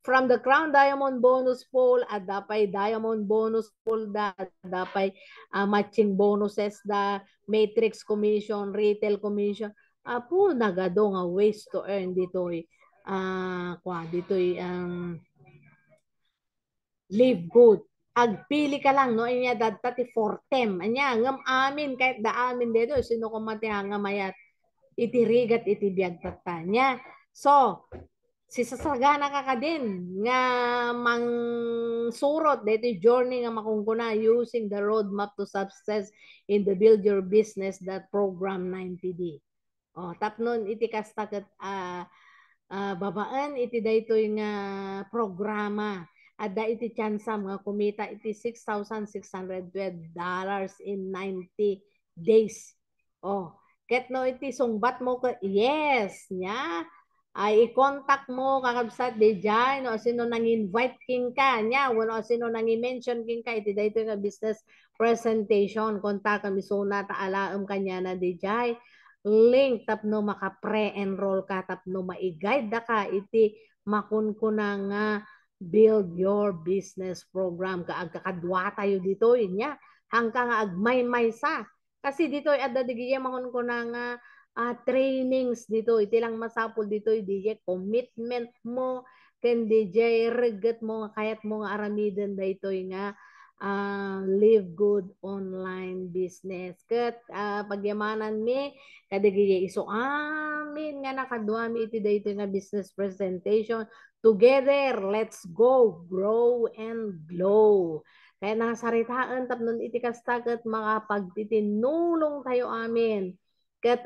From the crown diamond bonus pool, at dapay diamond bonus pool da, dapay matching bonuses da, matrix commission, retail commission. Apo, nagado nga ways to earn dito'y dito'y live good. Agpili ka lang, no? Inya dadta ti fortem. Anya, ngam amin, kahit da amin dito, sino ko mati nga mayat, itirigat, itibiyag tatanya. So, sisasagana ka din nga mang surot dito journey nga makungkuna using the roadmap to success in the build your business that program 90D. Oh, tapnon iti kastaket babaan iti daytoy nga programa adda iti chansam nga kumita iti $6,612 in 90 days. Oh, ket no iti sungbat mo ka yes nya ay i-contact mo kakabsat di dyan o sino nang invite king ka nya wano sino nang i-mention king ka iti daytoy nga business presentation kontak kami suna taalaam kanya na di dyan link tapno maka-pre-enroll ka tapno ma-guide da ka iti makunkuna nga build your business program kakadwa tayo dito inya hangka nga agmay-may sa kasi dito adda digiya makunkuna nga trainings dito iti lang masapul dito DJ commitment mo ken DJ reget mo kayat mo nga aramiden dayto nga live good online business ket pagyamanan mi kadigaya iso amin nga nakaduami iti dayto nga business presentation together let's go grow and glow kaya nasaritaan tapnon iti kastaket makapagtitinulong tayo amin ket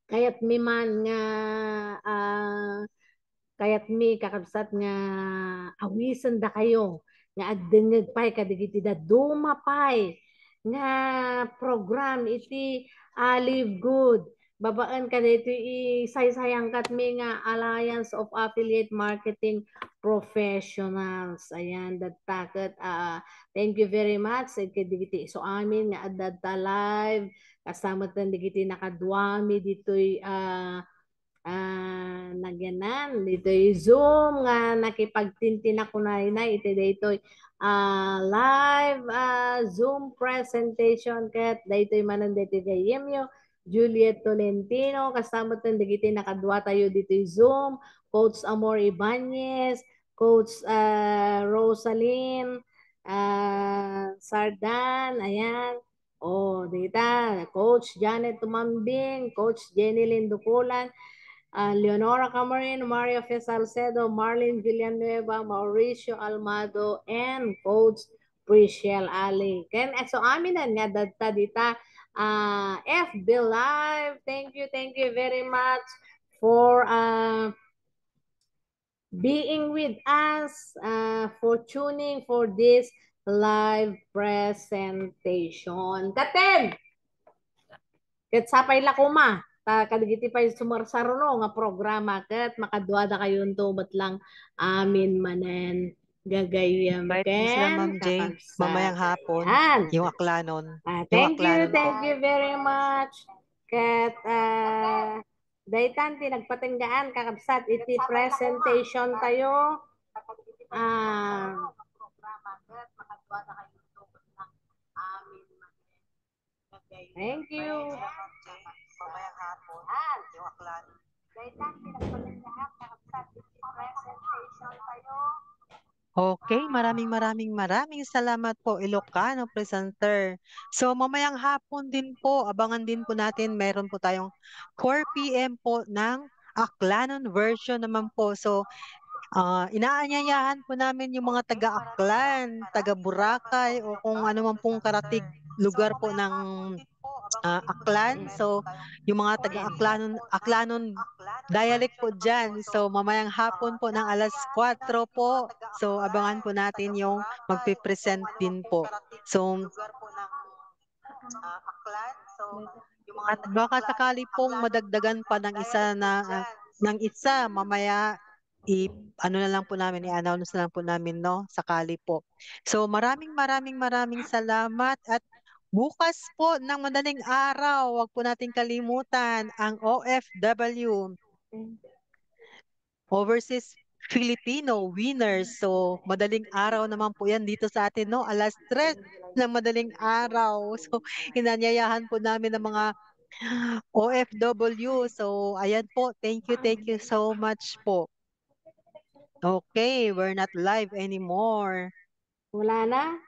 kayat mi man nga kayat mi kakabsat nga awisen da kayo nga agdengeg pay kadigiti da dumapay nga program iti Live Good babaan ka dito isaysayang kat mi nga Alliance of Affiliate Marketing Professionals ayan dattaket thank you very much kadigiti so amin nga adda live kasama tan digiti nakadwami ditoy nagyanan ditoy Zoom nga nakipagtintin ako na iti daytoy live Zoom presentation ket daytoy manan daytoy gayemyo Juliet Tolentino kasama tan digiti nakadwa tayo ditoy Zoom Coach Amor Ibanez Coach Rosaline Sardan ayan oh dita Coach Janet Tumambing Coach Jenny Lindukulan Leonora Camarin, Mario F. Salcedo, Marlene Villanueva, Mauricio Almado, and Coach Prishel Ali. Ken so aminan nga dadta dita FB Live. Thank you very much for being with us, for tuning for this live presentation. Katen! Ket sapay lakuma kadigiti pa sumarsaruno nga programa ket makadwada kayo tumat lang amin manen gagayam Invite mo sila ken Ma'am Jay mamayang hapon ayan yung Aklanon. Yung thank you Aklanon po. very much ket daytan ti nagpatenggaan kakabsat iti presentation tayo programa ket makadwada kayo tumat lang amin thank you. Mamayang hapon yung Aklanon. Okay, maraming salamat po Ilocano presenter. So mamayang hapon din po, abangan din po natin, meron po tayong 4 PM po ng Aklanon version naman po. So inaanyayahan po namin yung mga taga-Aklan, taga-Boracay o kung ano man pong karatig lugar po ng Aklan. So yung mga taga-Aklanon dialect po dyan. So mamayang hapon po ng alas 4 po. So abangan po natin yung magpipresent din po. So at baka sakali pong madagdagan pa ng isa mamaya ano na lang po namin, i-announce na lang po namin, no? Sakali po. So maraming salamat at bukas po ng madaling araw, wag po nating kalimutan ang OFW, Overseas Filipino Winners. So madaling araw naman po yan dito sa atin, no? Alas 3 ng madaling araw. So inanyayahan po namin ng mga OFW. So ayan po, thank you so much po. Okay, we're not live anymore. Wala na?